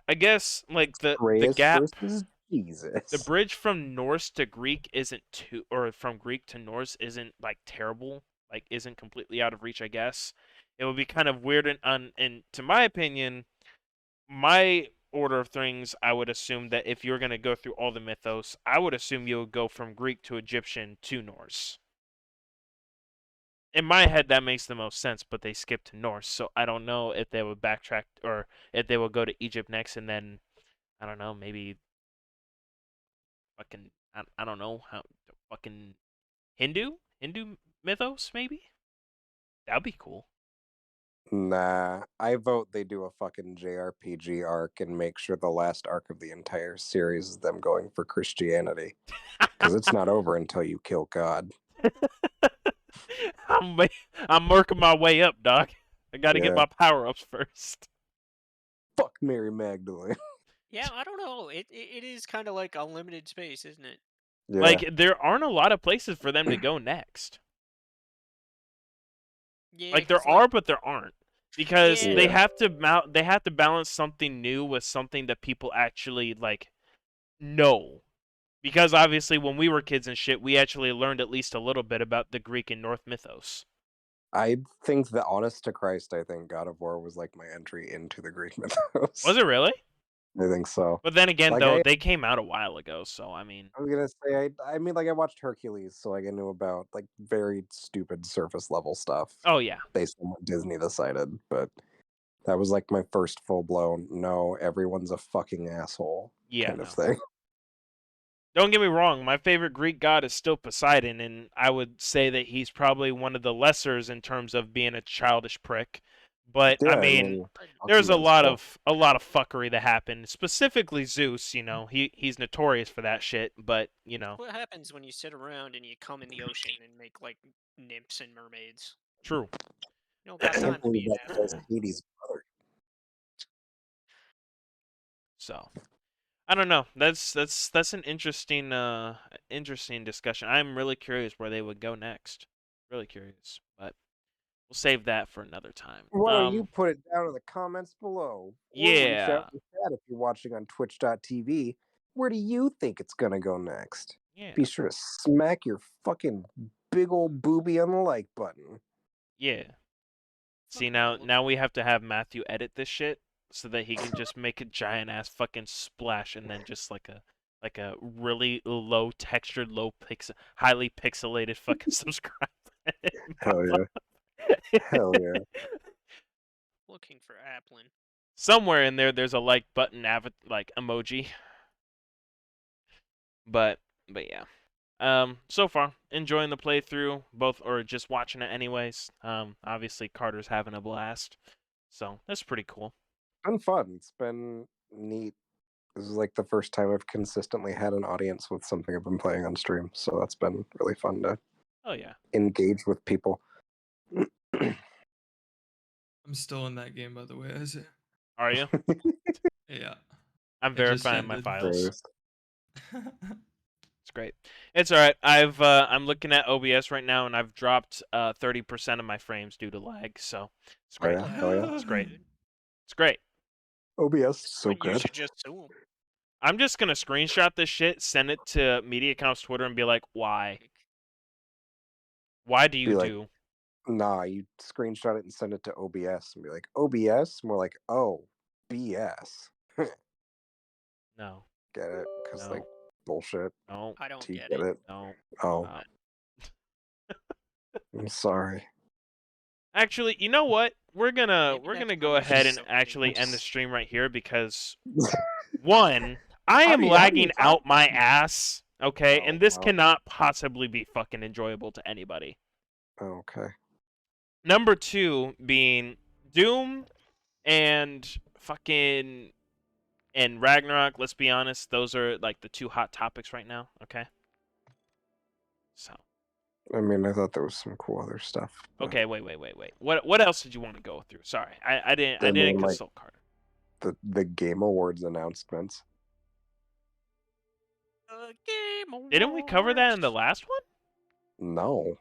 I guess like the gap versus Jesus. The bridge from Norse to Greek isn't or from Greek to Norse isn't like terrible, like isn't completely out of reach, I guess. It would be kind of weird and to my opinion, order of things, I would assume that if you're going to go through all the mythos, I would assume you would go from Greek to Egyptian to Norse. In my head, that makes the most sense, but they skipped to Norse, so I don't know if they would backtrack or if they would go to Egypt next and then, I don't know, maybe fucking, I don't know, how fucking Hindu mythos, maybe? That'd be cool. Nah, I vote they do a fucking JRPG arc and make sure the last arc of the entire series is them going for Christianity. Because it's not over until you kill God. I'm working my way up, Doc. I gotta get Yeah. my power-ups first. Fuck Mary Magdalene. Yeah, I don't know. It is kind of like unlimited space, isn't it? Yeah. Like, there aren't a lot of places for them to go next. Yeah, Like, 'cause, there are, but there aren't. Because Yeah. they have to balance something new with something that people actually, like, know. Because, obviously, when we were kids and shit, we actually learned at least a little bit about the Greek and North mythos. I think that, honest to Christ, I think God of War was like my entry into the Greek mythos. Was it really? I think so. But then again, Like, though, they came out a while ago, so, I mean... I was gonna say, I mean, like, I watched Hercules, so like, I knew about, like, very stupid surface level stuff Oh, yeah. based on what Disney decided, but that was, like, my first full-blown, no, everyone's a fucking asshole kind of thing. Don't get me wrong, my favorite Greek god is still Poseidon, and I would say that he's probably one of the lessers in terms of being a childish prick. But Yeah, I mean, there's a lot of fuckery that happened. Specifically Zeus, you know, he's notorious for that shit. But you know, what happens when you sit around and you come in the ocean and make like nymphs and mermaids? true. You don't got I time can't to be believe an that was asshole. Hades' brother. So I don't know. That's an interesting discussion. I'm really curious where they would go next. Really curious, but we'll save that for another time. Why don't you put it down in the comments below? Or reach Yeah. out in the chat if you're watching on twitch.tv. Where do you think it's gonna go next? Yeah. Be sure to smack your fucking big old booby on the like button. Yeah. See, now we have to have Matthew edit this shit so that he can just make a giant ass fucking splash and then just like a really low textured, highly pixelated fucking subscribe. Hell yeah. Hell yeah. Looking for Applin. Somewhere in there's a like button like emoji. But yeah. So far, enjoying the playthrough, or just watching it anyways. Obviously Carter's having a blast. So that's pretty cool. It's been fun. It's been neat. This is like the first time I've consistently had an audience with something I've been playing on stream, so that's been really fun to engage with people. I'm still in that game, by the way, Isaiah. Are you? Yeah. I'm verifying my files. Praised. It's great. It's all right. I'm looking at OBS right now, and I've dropped 30% of my frames due to lag. So it's great. Oh yeah. It's great. It's great. OBS is so You good. should just sue him. I'm just gonna screenshot this shit, send it to MediaComp's Twitter, and be like, "Why? Why do you do?" Nah, you screenshot it and send it to OBS and be like, OBS? And we're like, oh, BS. No. Get it? Because, like, bullshit. No. I don't Do you get it. No. Oh. I'm sorry. Actually, you know what? We're gonna go ahead and something actually end the else. stream right here because one, I am lagging out my ass. Okay, and this cannot possibly be fucking enjoyable to anybody. Okay. Number two being Doom and fucking and Ragnarok. Let's be honest; those are like the two hot topics right now. Okay. So. I mean, I thought there was some cool other stuff. Okay, wait. What else did you want to go through? Sorry, I didn't consult Carter. The Game Awards announcements. Didn't we cover that in the last one? No.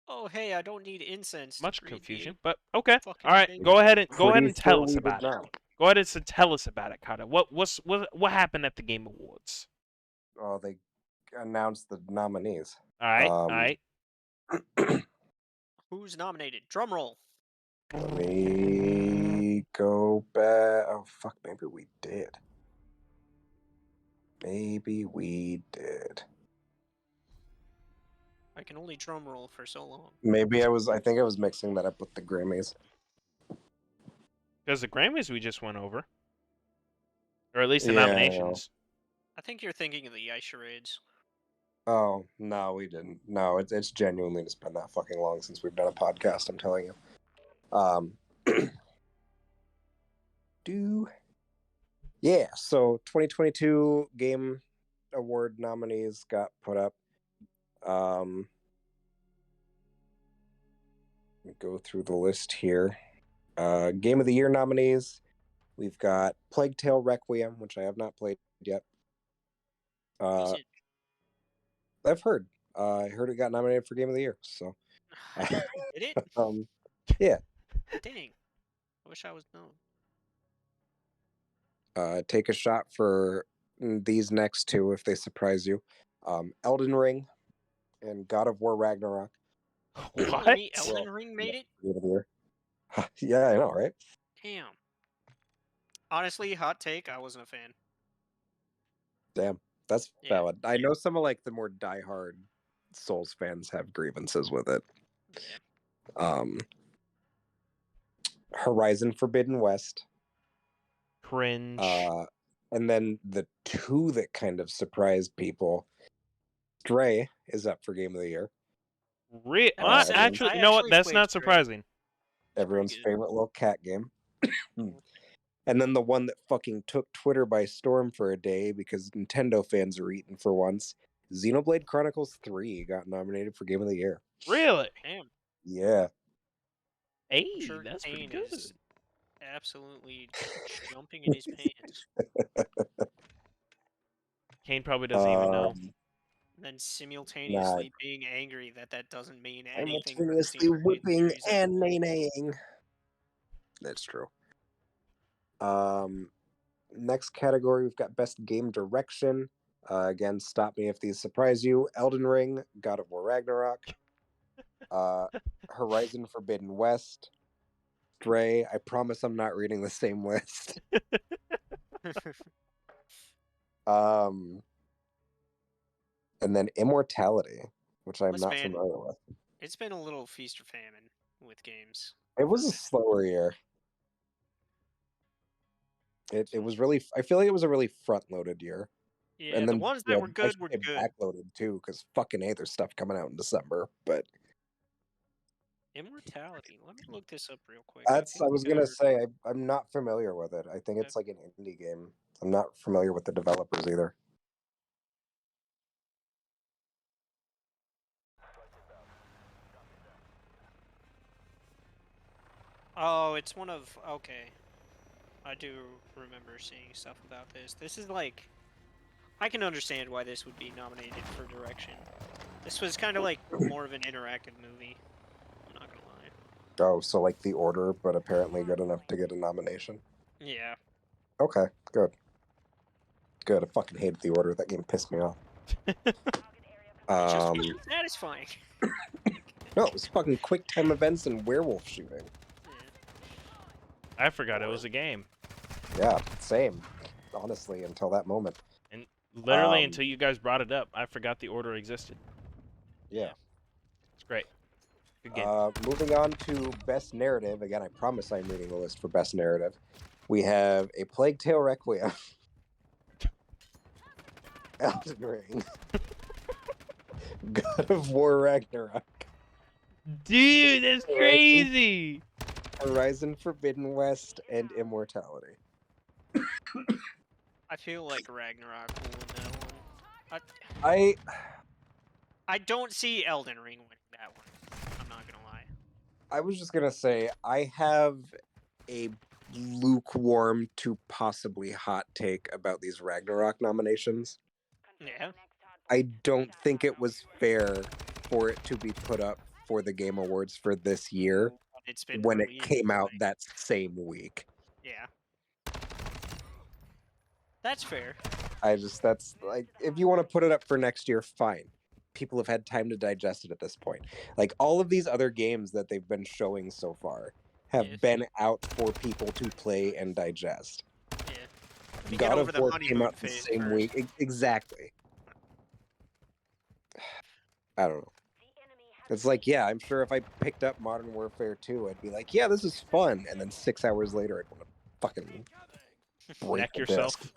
Oh, hey, I don't need incense. Much confusion, but okay. All fucking right, baby. go ahead and Pretty tell sure us we about did it. not. Go ahead and tell us about it, Carter. What happened at the Game Awards? Oh, they announced the nominees. All right. Who's nominated? Drum roll. Let me go back. Oh fuck, maybe we did. Maybe we did. I can only drum roll for so long. Maybe I think I was mixing that up with the Grammys. Because the Grammys we just went over. Or at least the Yeah, I know. nominations. I think you're thinking of the ice charades. Oh, no, we didn't. No, it's genuinely just been that fucking long since we've done a podcast, I'm telling you. Yeah, so 2022 Game Award nominees got put up. Let me go through the list here. Game of the Year nominees. We've got Plague Tale Requiem, which I have not played yet. Is it? I've heard. I heard it got nominated for Game of the Year, so. Did it? Yeah. Dang. I wish I was known. Take a shot for these next two if they surprise you. Elden Ring and God of War Ragnarok. You're telling What? me Elden Ring made it? Game of the Year. Yeah, I know, right? Damn. Honestly, hot take, I wasn't a fan. Damn, that's Yeah. valid. I know some of like the more diehard Souls fans have grievances with it. Yeah. Horizon Forbidden West. Cringe. And then the two that kind of surprised people. Stray is up for Game of the Year. Actually, you know what? That's played not Stray. surprising. Everyone's good. favorite little cat game. And then the one that fucking took Twitter by storm for a day because Nintendo fans are eating for once. Xenoblade Chronicles 3 got nominated for Game of the Year. Really? Damn. Yeah. Hey, Sure, that's pretty Kane good. is absolutely jumping in his pants. Kane probably doesn't even know. And then simultaneously being angry that doesn't mean anything. for the Simultaneously Xenoblade whipping series. and nay-naying. That's true. Next category, we've got Best Game Direction. Again, stop me if these surprise you. Elden Ring, God of War Ragnarok, Horizon Forbidden West, Stray. I promise I'm not reading the same list. And then Immortality, which I'm not familiar with. It's been a little feast or famine with games. It was a slower year. It was really. I feel like it was a really front-loaded year. Yeah, And then the ones that were good were good. Backloaded too, because fucking A, there's stuff coming out in December. But Immortality. Let me look this up real quick. I was gonna say I'm not familiar with it. I think it's like an indie game. I'm not familiar with the developers either. Oh, it's one of... Okay. I do remember seeing stuff about this. This is like... I can understand why this would be nominated for direction. This was kind of like more of an interactive movie. I'm not gonna lie. Oh, so like The Order, but apparently good enough to get a nomination. Yeah. Okay, good. Good. I fucking hated The Order. That game pissed me off. Just satisfying. No, it was fucking quick time events and werewolf shooting. I forgot it was a game. Yeah, same. Honestly, until that moment. And literally until you guys brought it up, I forgot The Order existed. Yeah. It's great. Good game. Moving on to Best Narrative. Again, I promise I'm reading the list for Best Narrative. We have A Plague Tale Requiem. Elden Ring. God of War Ragnarok. Dude, that's crazy! Horizon Forbidden West and Immortality. I feel like Ragnarok will win that one. I don't see Elden Ring winning that one. I'm not gonna lie. I was just gonna say, I have a lukewarm to possibly hot take about these Ragnarok nominations. Yeah. I don't think it was fair for it to be put up for the Game Awards for this year It's been when it released, came out like- that same week. Yeah. That's fair. That's like, if you want to put it up for next year, fine. People have had time to digest it at this point. Like, all of these other games that they've been showing so far have Yes. been out for people to play and digest. Yeah. We God get of over the War came honeymoon out the phase same first. week. Exactly. I don't know. It's like, yeah, I'm sure if I picked up Modern Warfare 2, I'd be like, yeah, this is fun. And then 6 hours later, I'd want to fucking break Neck the yourself. disc.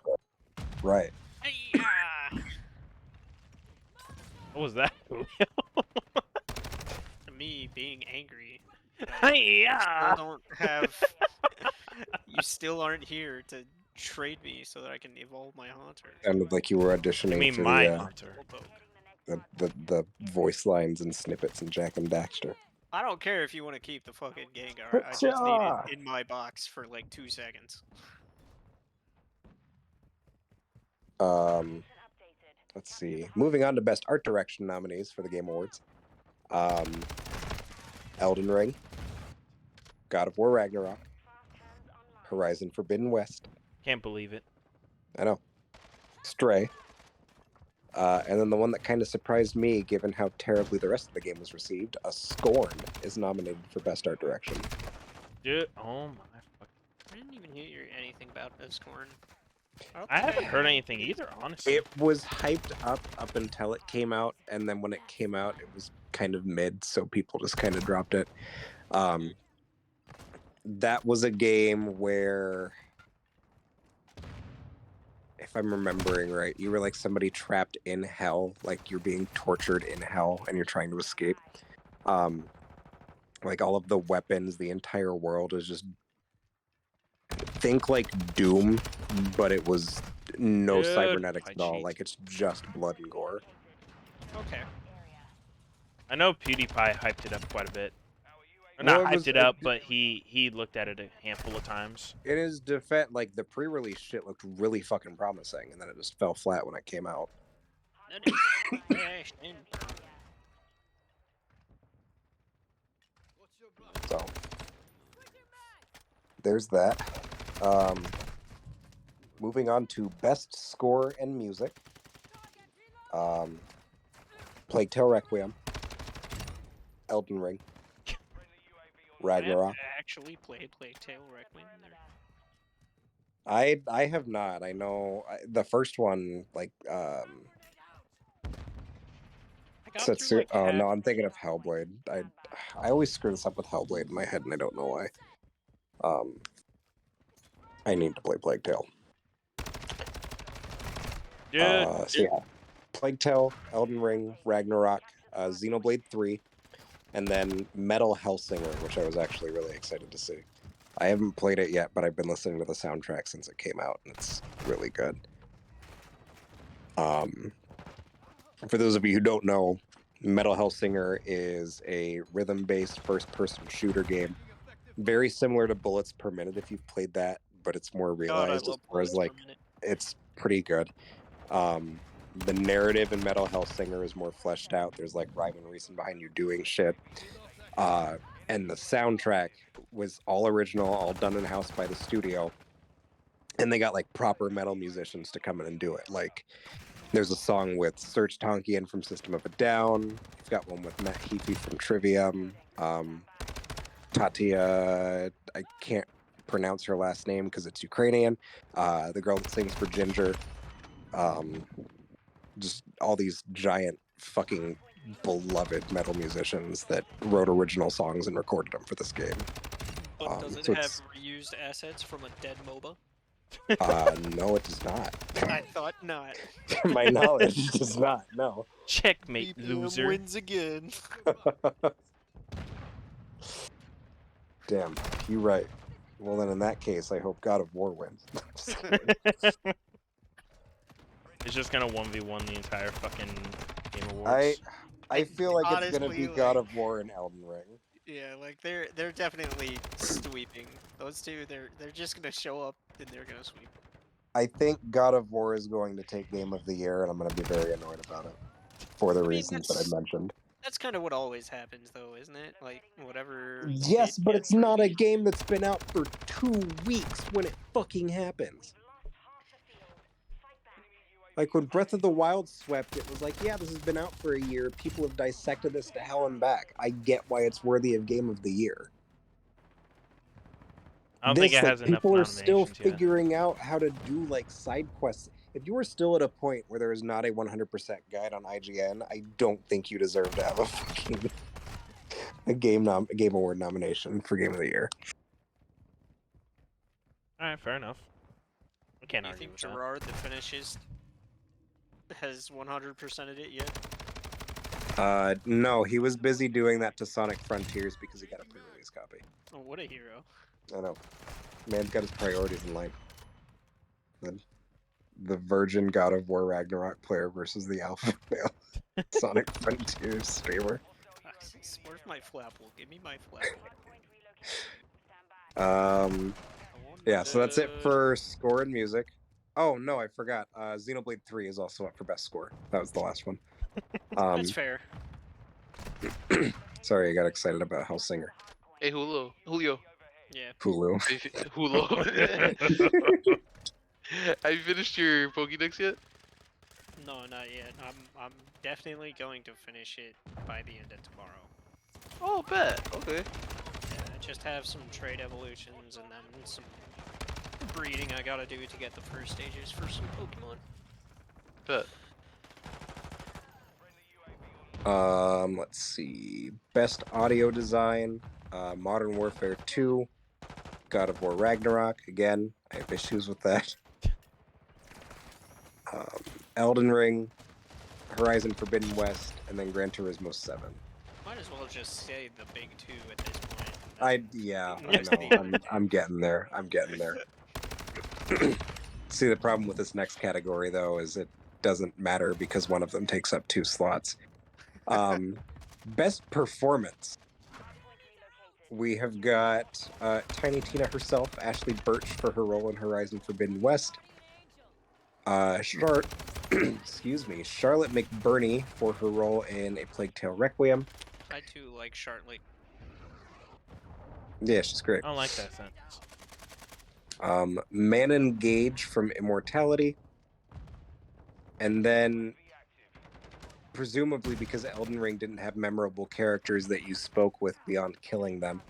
Right. Hey-ya! What was that? Me being angry. Hi-ya! Still don't have. You still aren't here to trade me so that I can evolve my hunter. Sounded like you were I auditioning mean, for my the, hunter. the voice lines and snippets in Jack and Daxter. I don't care if you want to keep the fucking Gengar. I just need it in my box for like 2 seconds. Let's see. Moving on to Best Art Direction nominees for the Game Awards. Elden Ring, God of War Ragnarok, Horizon Forbidden West. Can't believe it. I know. Stray. And then the one that kind of surprised me, given how terribly the rest of the game was received, Scorn is nominated for Best Art Direction. Dude, oh my fuck. I didn't even hear anything about Scorn. I haven't heard anything either, honestly. It was hyped up until it came out, and then when it came out, it was kind of mid, so people just kind of dropped it. That was a game where, if I'm remembering right, you were like somebody trapped in hell, like you're being tortured in hell and you're trying to escape. Like all of the weapons, the entire world is just, think like Doom, but it was no Dude, cybernetics I at all. cheat. Like it's just blood and gore. Okay. I know PewDiePie hyped it up quite a bit. Or Well, not it was- hyped it up, but he looked at it a handful of times. In his defense, like the pre-release shit looked really fucking promising, and then it just fell flat when it came out. That is trash, man. So there's that. Moving on to Best Score and Music. Plague Tale Requiem, Elden Ring, Ragnarok. I actually played Plague Tale Requiem there. I have not. I know the first one, like I got Setsu. through like Oh half. no, I'm thinking of Hellblade. I always screw this up with Hellblade in my head, and I don't know why. I need to play Plague Tale. Dude, So yeah, Plague Tale, Elden Ring, Ragnarok, Xenoblade 3, and then Metal Hellsinger, which I was actually really excited to see. I haven't played it yet, but I've been listening to the soundtrack since it came out, and it's really good. For those of you who don't know, Metal Hellsinger is a rhythm-based first-person shooter game, very similar to Bullets Per Minute if you've played that, but it's more God, I realized as love far as Bullets like Per Minute. it's pretty good. The narrative in Metal Hellsinger is more fleshed out. There's like rhyme and reason behind you doing shit. And the soundtrack was all original, all done in-house by the studio. And they got like proper metal musicians to come in and do it. Like there's a song with Serge Tankian from System of a Down. You've got one with Matt Heafy from Trivium. Tatia, I can't pronounce her last name because it's Ukrainian. The girl that sings for Ginger. Just all these giant fucking beloved metal musicians that wrote original songs and recorded them for this game. But does it so have it's- reused assets from a dead MOBA? No, it does not. I thought not. To my knowledge, it does not. No. checkmate, BPM loser. wins again. Damn, you're right. Well, then in that case, I hope God of War wins. Just kidding. It's just gonna 1v1 the entire fucking Game Awards. I feel like it's gonna Honestly, be God like- of War and Elden Ring. Yeah, like they're definitely sweeping. Those two, they're just gonna show up and they're gonna sweep. I think God of War is going to take Game of the Year, and I'm going to be very annoyed about it for the mean, reasons that I that's- mentioned. That's kind of what always happens, though, isn't it? Like whatever. Yes, it but gets it's not a released. game that's been out for 2 weeks when it fucking happens. Like when Breath of the Wild swept, it was like, yeah, this has been out for a year. People have dissected this to hell and back. I get why it's worthy of Game of the Year. I don't think it like, has enough people are still nominations yet. figuring out how to do like side quests. If you are still at a point where there is not a 100% guide on IGN, I don't think you deserve to have a fucking Game Award nomination for Game of the Year. All right, fair enough. I can't You argue think with that. Gerard, the finishes, has 100%ed it yet? No, he was busy doing that to Sonic Frontiers because he got a pre-release copy. Oh, what a hero. I know. Man's got his priorities in line. The virgin God of War Ragnarok player versus the alpha male Sonic Frontiers streamer. Where's my flapple? Give me my flapple. Yeah, so that's it for score and music. Oh no, I forgot. Xenoblade 3 is also up for best score. That was the last one. That's fair. Sorry, I got excited about Hellsinger. Hey, Julio. Yeah. Hulu. Julio. Have you finished your Pokédex yet? No, not yet. I'm definitely going to finish it by the end of tomorrow. Oh, bet. Okay. Yeah, I just have some trade evolutions and then some breeding I gotta do to get the first stages for some Pokemon. Bet. Let's see. Best audio design, Modern Warfare 2, God of War Ragnarok. Again, I have issues with that. Elden Ring, Horizon Forbidden West, and then Gran Turismo 7. Might as well just say the big two at this point. I know. I'm getting there. See, the problem with this next category though is it doesn't matter because one of them takes up 2 slots. Best performance. We have got Tiny Tina herself, Ashley Birch, for her role in Horizon Forbidden West. Charlotte McBurney for her role in A Plague Tale Requiem. I too like Charlotte. Yeah, she's great. I don't like that sentence. Manon Gage from Immortality. And then, presumably because Elden Ring didn't have memorable characters that you spoke with beyond killing them,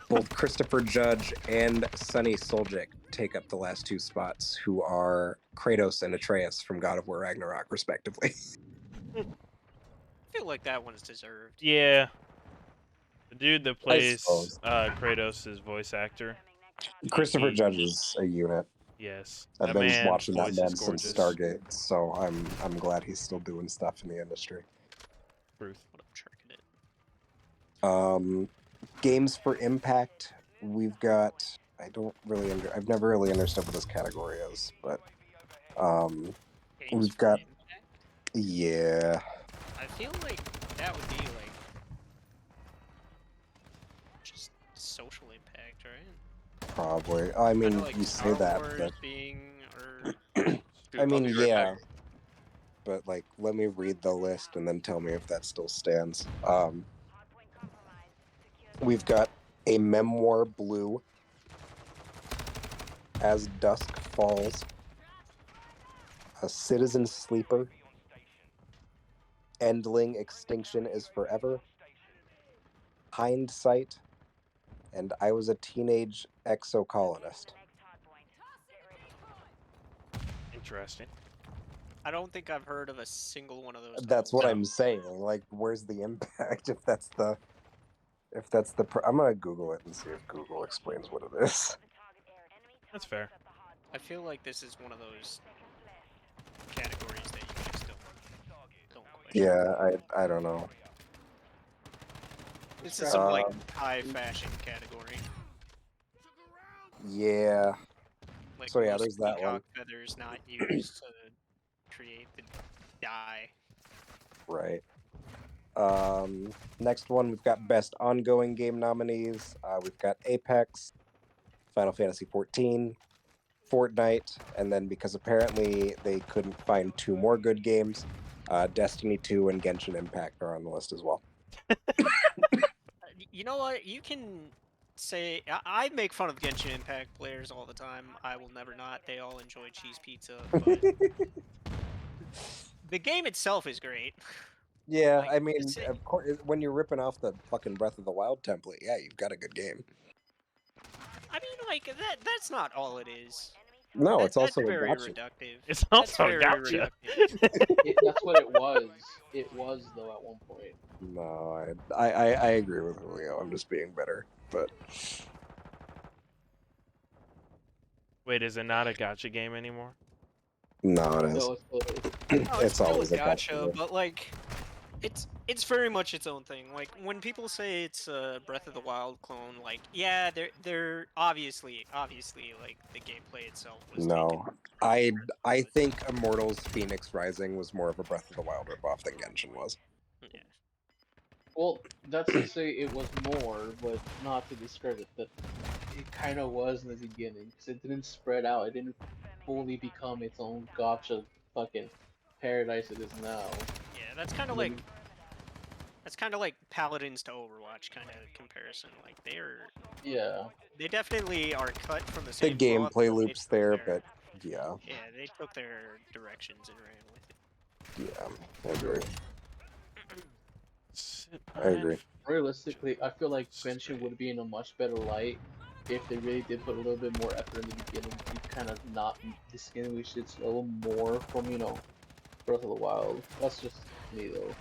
both Christopher Judge and Sunny Soljic take up the last 2 spots, who are Kratos and Atreus from God of War Ragnarok, respectively. I feel like that one's deserved. Yeah. The dude that plays suppose. Kratos' voice actor. Christopher Judge is a unit. Yes. I've been man's watching that voice man is since gorgeous. Stargate, so I'm glad he's still doing stuff in the industry. Truth. What I'm it. Games for Impact. We've got. I've never really understood what this category is, but Games we've for got. Impact? Yeah. I feel like that would be like just social impact, right? Probably. I mean, Kinda like you Star say that, Wars but being, or I mean, I'll be right yeah. back. But like, let me read the list and then tell me if that still stands. We've got A Memoir Blue, As Dusk Falls, A Citizen Sleeper, Endling Extinction is Forever, Hindsight, and I Was a Teenage Exocolonist. Interesting. I don't think I've heard of a single one of those. That's what titles. I'm saying. Like, where's the impact? If that's the I'm gonna Google it and see if Google explains what it is. That's fair. I feel like this is one of those categories that you just don't question. Yeah, I don't know. This is some like high fashion category. Yeah. Like So yeah, most there's that peacock one. feathers not used to create the dye. Right. Next one, we've got Best Ongoing Game nominees. We've got Apex, Final Fantasy XIV, Fortnite, and then because apparently they couldn't find 2 more good games, Destiny 2 and Genshin Impact are on the list as well. You know what? You can say I make fun of Genshin Impact players all the time. I will never not. They all enjoy cheese pizza, but the game itself is great. Yeah, Like, I mean, it's- of course, when you're ripping off the fucking Breath of the Wild template, yeah, you've got a good game. I mean, like that's not all it is. No, it's That's also a very gotcha. reductive. It's That's also very gotcha. reductive. That's what it was. It was though at one point. No, I agree with Julio. I'm just being bitter, but Wait, is it not a gotcha game anymore? no, it is. No, it's still is. No, It's still always a gotcha, gotcha. but like, it's very much its own thing. Like when people say it's a Breath of the Wild clone, like yeah, they're obviously like the gameplay itself was No, taken. I think Immortals Phoenix Rising was more of a Breath of the Wild ripoff than Genshin was. Yeah. Well, that's to say it was more, but not to discredit that it kind of was in the beginning because it didn't spread out. It didn't fully become its own gotcha fucking paradise it is now. Yeah, that's kind of Then- like Paladins to Overwatch kind of comparison. Like Yeah. they definitely are cut from the The same cloth, gameplay but they loops took there, their- but yeah, yeah, they took their directions and ran with it. yeah, I agree. Sit I agree. Realistically, I feel like Genshin would be in a much better light if they really did put a little bit more effort in the beginning to kind of not distinguish it a little more from, Breath of the Wild. That's just me, though.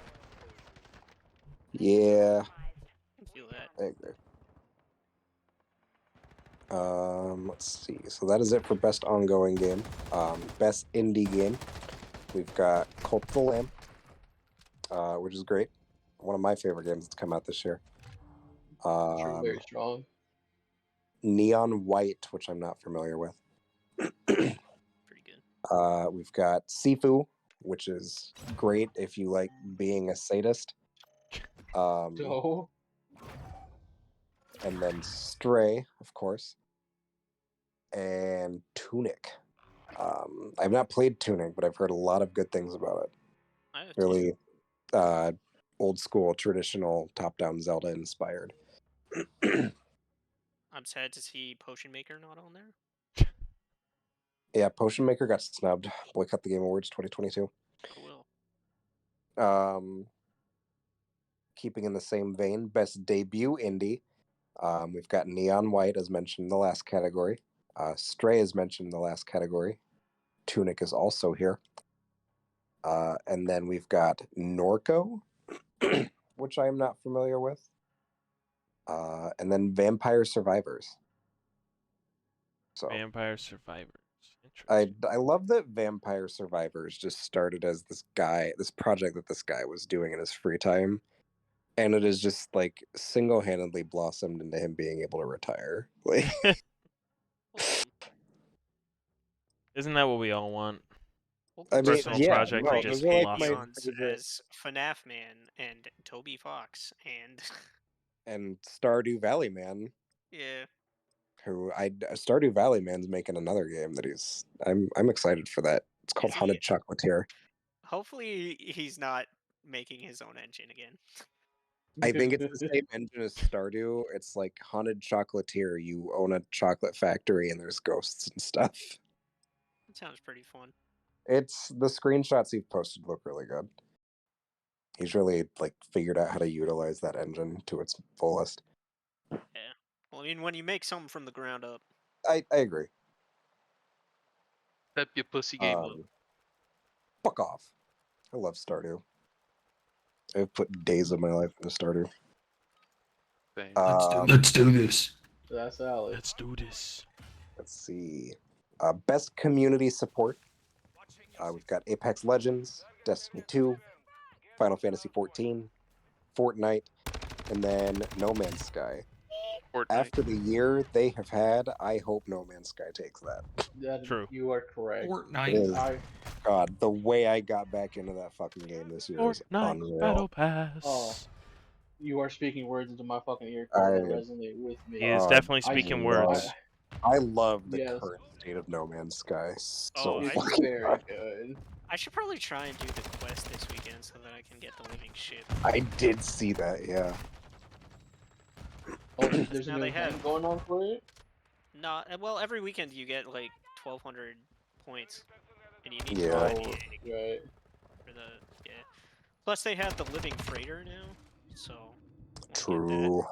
Yeah, I feel that. I agree. Let's see. So that is it for best ongoing game. Best indie game. We've got Cult of the Lamb, which is great. One of my favorite games that's come out this year. True, very strong. Neon White, which I'm not familiar with. Pretty good. We've got Sifu, which is great if you like being a sadist. So, And then Stray, of course, and Tunic. I've not played Tunic, but I've heard a lot of good things about it. I have two. Really old school, traditional, top-down Zelda inspired. I'm sad to see Potion Maker not on there. Yeah, Potion Maker got snubbed. Boycott the Game Awards 2022. Cool. Keeping in the same vein, best debut indie. We've got Neon White, as mentioned in the last category. Stray is mentioned in the last category. Tunic is also here. And then we've got Norco, which I am not familiar with. And then Vampire Survivors. So Vampire Survivors. I Interesting. love that Vampire Survivors just started as this project that this guy was doing in his free time. And it has just like single-handedly blossomed into him being able to retire. Like, Isn't that what we all want? I mean, Personal yeah, project no, to just those are like blossom. my favorite. As FNAF Man and Toby Fox and And Stardew Valley Man, yeah. Stardew Valley Man's making another game that I'm excited for that. It's called Is he- Haunted Chocolatier. Hopefully he's not making his own engine again. I think it's the same engine as Stardew. It's like Haunted Chocolatier. You own a chocolate factory and there's ghosts and stuff. That sounds pretty fun. It's the screenshots you've posted look really good. He's really like figured out how to utilize that engine to its fullest. Yeah. Well, I mean, when you make something from the ground up, I agree. Step your pussy game up. Fuck off. I love Stardew. I've put days of my life into Stardew. Same. Let's do this. that's Alex. Let's do this. Let's see. Best community support. We've got Apex Legends, Destiny 2, Final Fantasy 14, Fortnite, and then No Man's Sky. Fortnite. After the year they have had, I hope No Man's Sky takes that. True. You are correct. Fortnite. God, the way I got back into that fucking game this year is Fortnite unreal. Battle Pass. Oh. You are speaking words into my fucking ear. I- That resonate with me. He is definitely speaking words. I love the Yes. current state of No Man's Sky. So Oh, It's fucking very good. I should probably try and do the quest this weekend so that I can get the living ship. I did see that, yeah. Oh, there's a Now new they event have- going on for it? Not well. Every weekend you get like 1,200 points, and you need Yeah. 588 Right. for the Plus they have the living freighter now, so. we'll get that. True.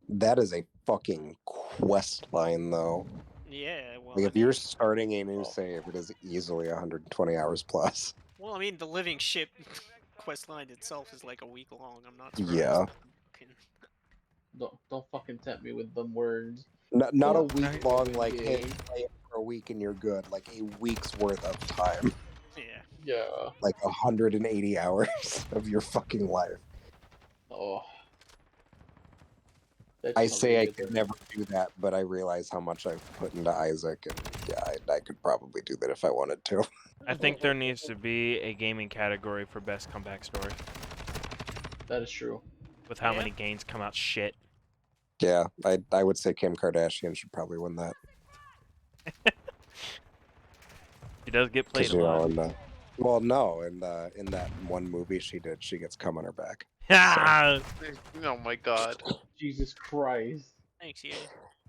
That is a fucking quest line though. Yeah, well, Like I if you're mean, starting a new save, it is easily 120 hours plus. well, I mean, the living ship quest line itself is like a week long. I'm not surprised. Yeah. Fucking- Don't fucking tempt me with them words. Not a Oh, week night long, living like, hey, game. play it for a week and you're good. Like a week's worth of time. Yeah. Yeah. Like 180 hours of your fucking life. Oh. That I just sounds say like I a good could time. never do that, but I realize how much I've put into Isaac, and yeah, I could probably do that if I wanted to. I think there needs to be a gaming category for best comeback story. That is true. With how Yeah. many games come out shit. Yeah, I would say Kim Kardashian should probably win that. She does get played 'Cause, a you lot. know, well, no, in that one movie she did, she gets cum on her back. Ah! Oh my god. Jesus Christ. Thanks, yeah.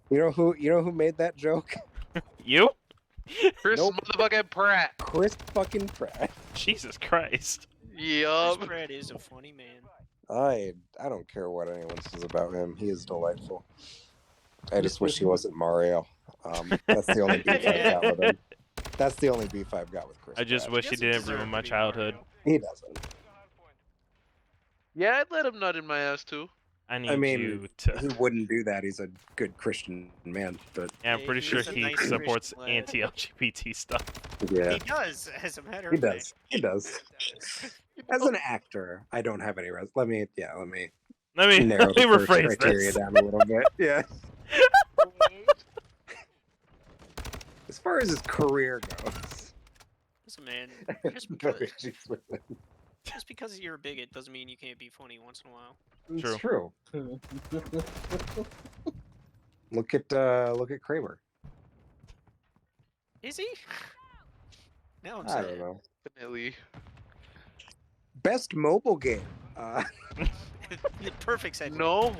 You know who made that joke? You? Chris Nope. motherfucking Pratt. Chris fucking Pratt. Jesus Christ. Chris Yup. Pratt is a funny man. I don't care what anyone says about him. He is delightful. I just wish he wasn't Mario. That's the only beef I've got with him. That's the only beef I've got with Chris. I just Pratt. wish he doesn't didn't deserve ruin to my be childhood. Mario. He doesn't. Yeah, I'd let him nut in my ass too. I need I mean, you to. he wouldn't do that. He's a good Christian man, but Yeah, I'm Yeah, pretty he sure is a he nice supports Christian lad. anti-LGBT stuff. yeah, He does, as a matter he of fact. does. He does. As an actor, I don't have any. Let me Let me narrow the search rephrase criteria this. down a little bit. Yeah. As far as his career goes, Listen, man, just no because, issues with it. just because you're a bigot doesn't mean you can't be funny once in a while. It's true. Look at Kramer. Is he? Now I'm I sad. don't know. Definitely. Best mobile game. The perfect segue. No.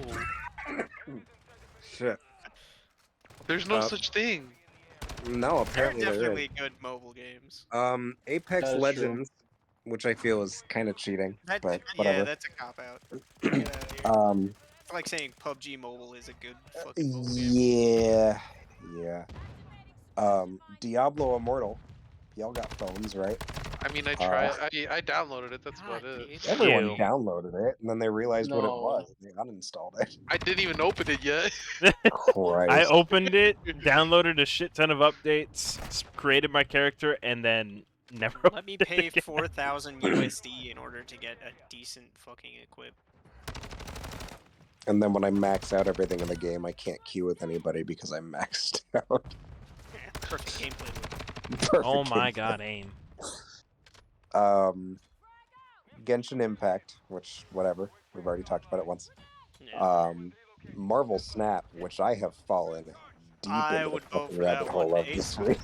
Shit. There's no Uh, such thing. No, There are apparently there is. definitely good mobile games. Apex That is Legends, which I feel is kind of cheating, That, but yeah, whatever. that's a cop out. Get out of here. It's like saying PUBG Mobile is a good fucking mobile game. Yeah. Diablo Immortal. Y'all got phones, right? I mean, I tried. I downloaded it. That's God, about it. dude. Everyone Ew. downloaded it, and then they realized what it No. was. And they uninstalled it. I didn't even open it yet. Christ. I opened it, downloaded a shit ton of updates, created my character, and then never. Let me pay 4,000 USD in order to get a decent fucking equip. And then when I max out everything in the game, I can't queue with anybody because I'm maxed out. Perfect gameplay loop. Perfect Oh my gameplay. god, aim. Genshin Impact, which whatever, we've already talked about it once. Yeah. Marvel Snap, which I have fallen deep I into would the vote fucking for that rabbit one hole of ASAP. this week.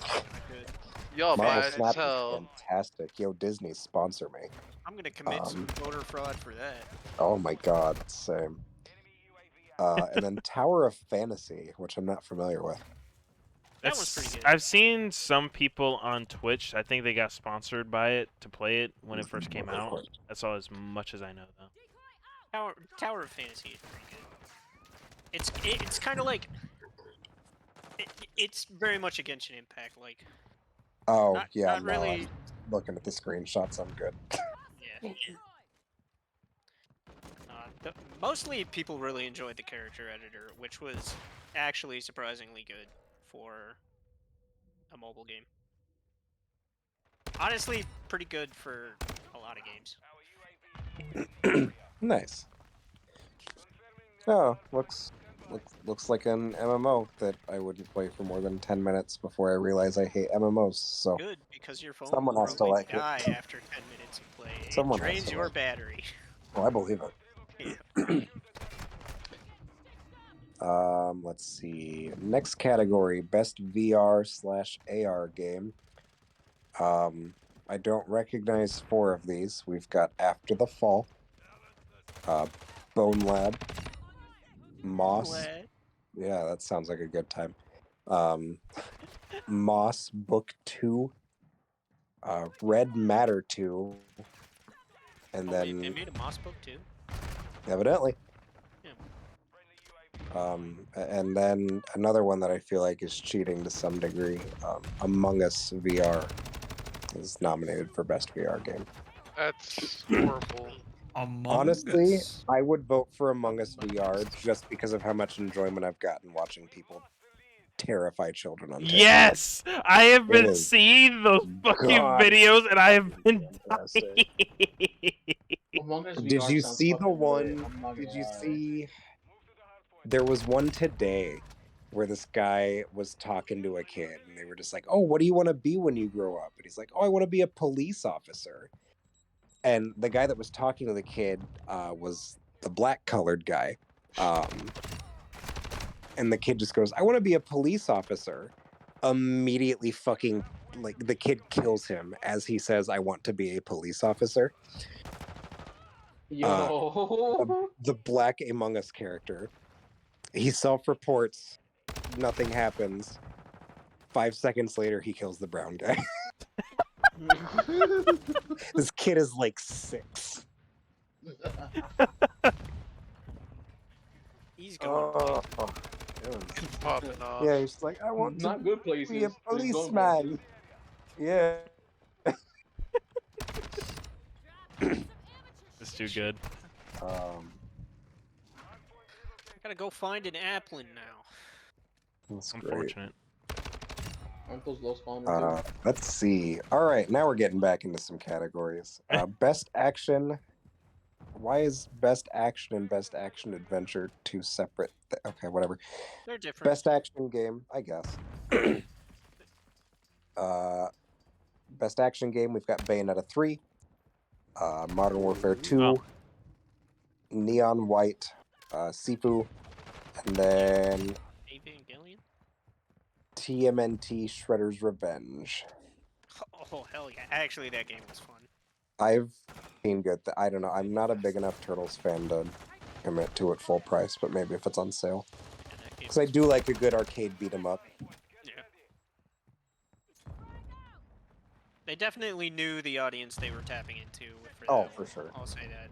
Good. Y'all Marvel bad Snap as hell. is fantastic. Yo, Disney, sponsor me. I'm gonna commit some voter fraud for that. Oh my god, same. And then Tower of Fantasy, which I'm not familiar with. That one's pretty good. I've seen some people on Twitch. I think they got sponsored by it to play it when it first came out. That's all as much as I know, though. Tower of Fantasy is pretty good. It's kind of like it's very much a Genshin Impact. Like Oh not, yeah, not no, really. I'm looking at the screenshots. I'm good. Yeah. Mostly people really enjoyed the character editor, which was actually surprisingly good for a mobile game. Honestly, pretty good for a lot of games. Nice. Oh, looks like an MMO that I wouldn't play for more than 10 minutes before I realize I hate MMOs. So Good, because your phone Someone will has to probably like it. die after 10 minutes of play. Someone It has drains to your like it. battery. well, I believe it. Yeah. Let's see. Next category, best VR/AR game. I don't recognize 4 of these. We've got After the Fall, Bone Lab, Moss. Lad. Yeah, that sounds like a good time. Moss Book 2, Red Matter 2, and Oh, then they made a Moss book too? evidently. Yeah. And then another one that I feel like is cheating to some degree, Among Us VR is nominated for Best VR Game. That's horrible. Among Honestly, Us. I would vote for Among Us VR just because of how much enjoyment I've gotten watching people terrify children on TikTok. Yes, I have It been is seeing those fucking God videos, and I have been fantastic. dying. Among Us Did VR you sounds see the fucking lit, one? I'm not Did gonna you lie. see? There was one today where this guy was talking to a kid, and they were just like, "Oh, what do you want to be when you grow up?" And he's like, "Oh, I want to be a police officer." And the guy that was talking to the kid was the black-colored guy, and the kid just goes, "I want to be a police officer." Immediately, fucking like the kid kills him as he says, "I want to be a police officer." Yo. The black Among Us character. He self-reports, nothing happens. 5 seconds later, he kills the brown guy. This kid is like 6. He's going places. He's popping off. Yeah, he's like, I want Not to good places. be a but he's going policeman. Yeah. It's too good. Gotta go find an Applin now. That's great. Unfortunate. Aren't those low spawners? Let's see. All right, now we're getting back into some categories. Best action. Why is best action and best action adventure two separate? Okay, whatever. They're different. Best action game, I guess. Best action game. We've got Bayonetta 3, Modern Warfare 2, Oh. Neon White, Sifu, and then Evangelion? TMNT Shredder's Revenge. Oh, hell yeah. Actually, that game was fun. I've seen good. I don't know. I'm not a big enough Turtles fan to commit to it full price, but maybe if it's on sale. Yeah, that game Because I was do like a good arcade beat 'em up. Yeah. They definitely knew the audience they were tapping into. Oh, for sure. I'll say that.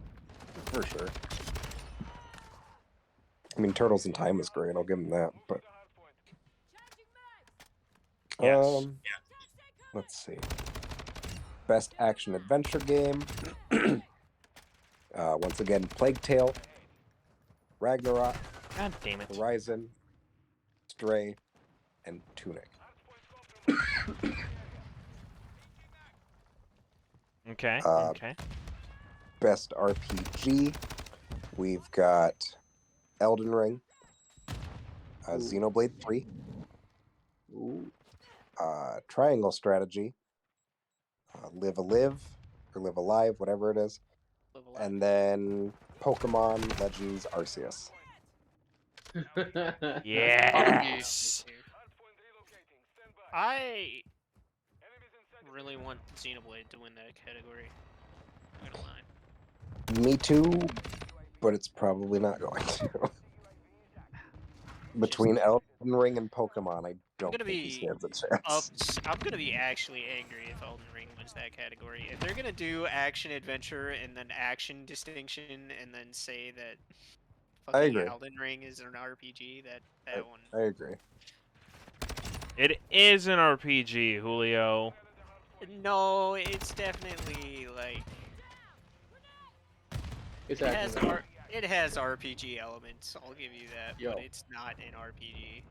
For sure. I mean, Turtles in Time is great. I'll give them that. But Yes. let's see. Best action adventure game. Once again, Plague Tale, Ragnarok, God damn it. Horizon, Stray, and Tunic. Okay. Uh, Okay. Best RPG. We've got Elden Ring, Xenoblade 3, Triangle Strategy, Live Alive, whatever it is, Live Alive. and then Pokemon Legends Arceus. Yes. I really want Xenoblade to win that category. I'm gonna lie. Me too, but it's probably not going to. Between Elden Ring and Pokemon, I don't gonna think he be stands a chance. I'm gonna be actually angry if Elden Ring wins that category. If they're gonna do action adventure and then action distinction and then say that I fucking agree. Elden Ring is an RPG, that one. I agree. It is an RPG, Julio. No, it's definitely like It's it has actually it has RPG elements. I'll give you that, Yo. but it's not an RPG.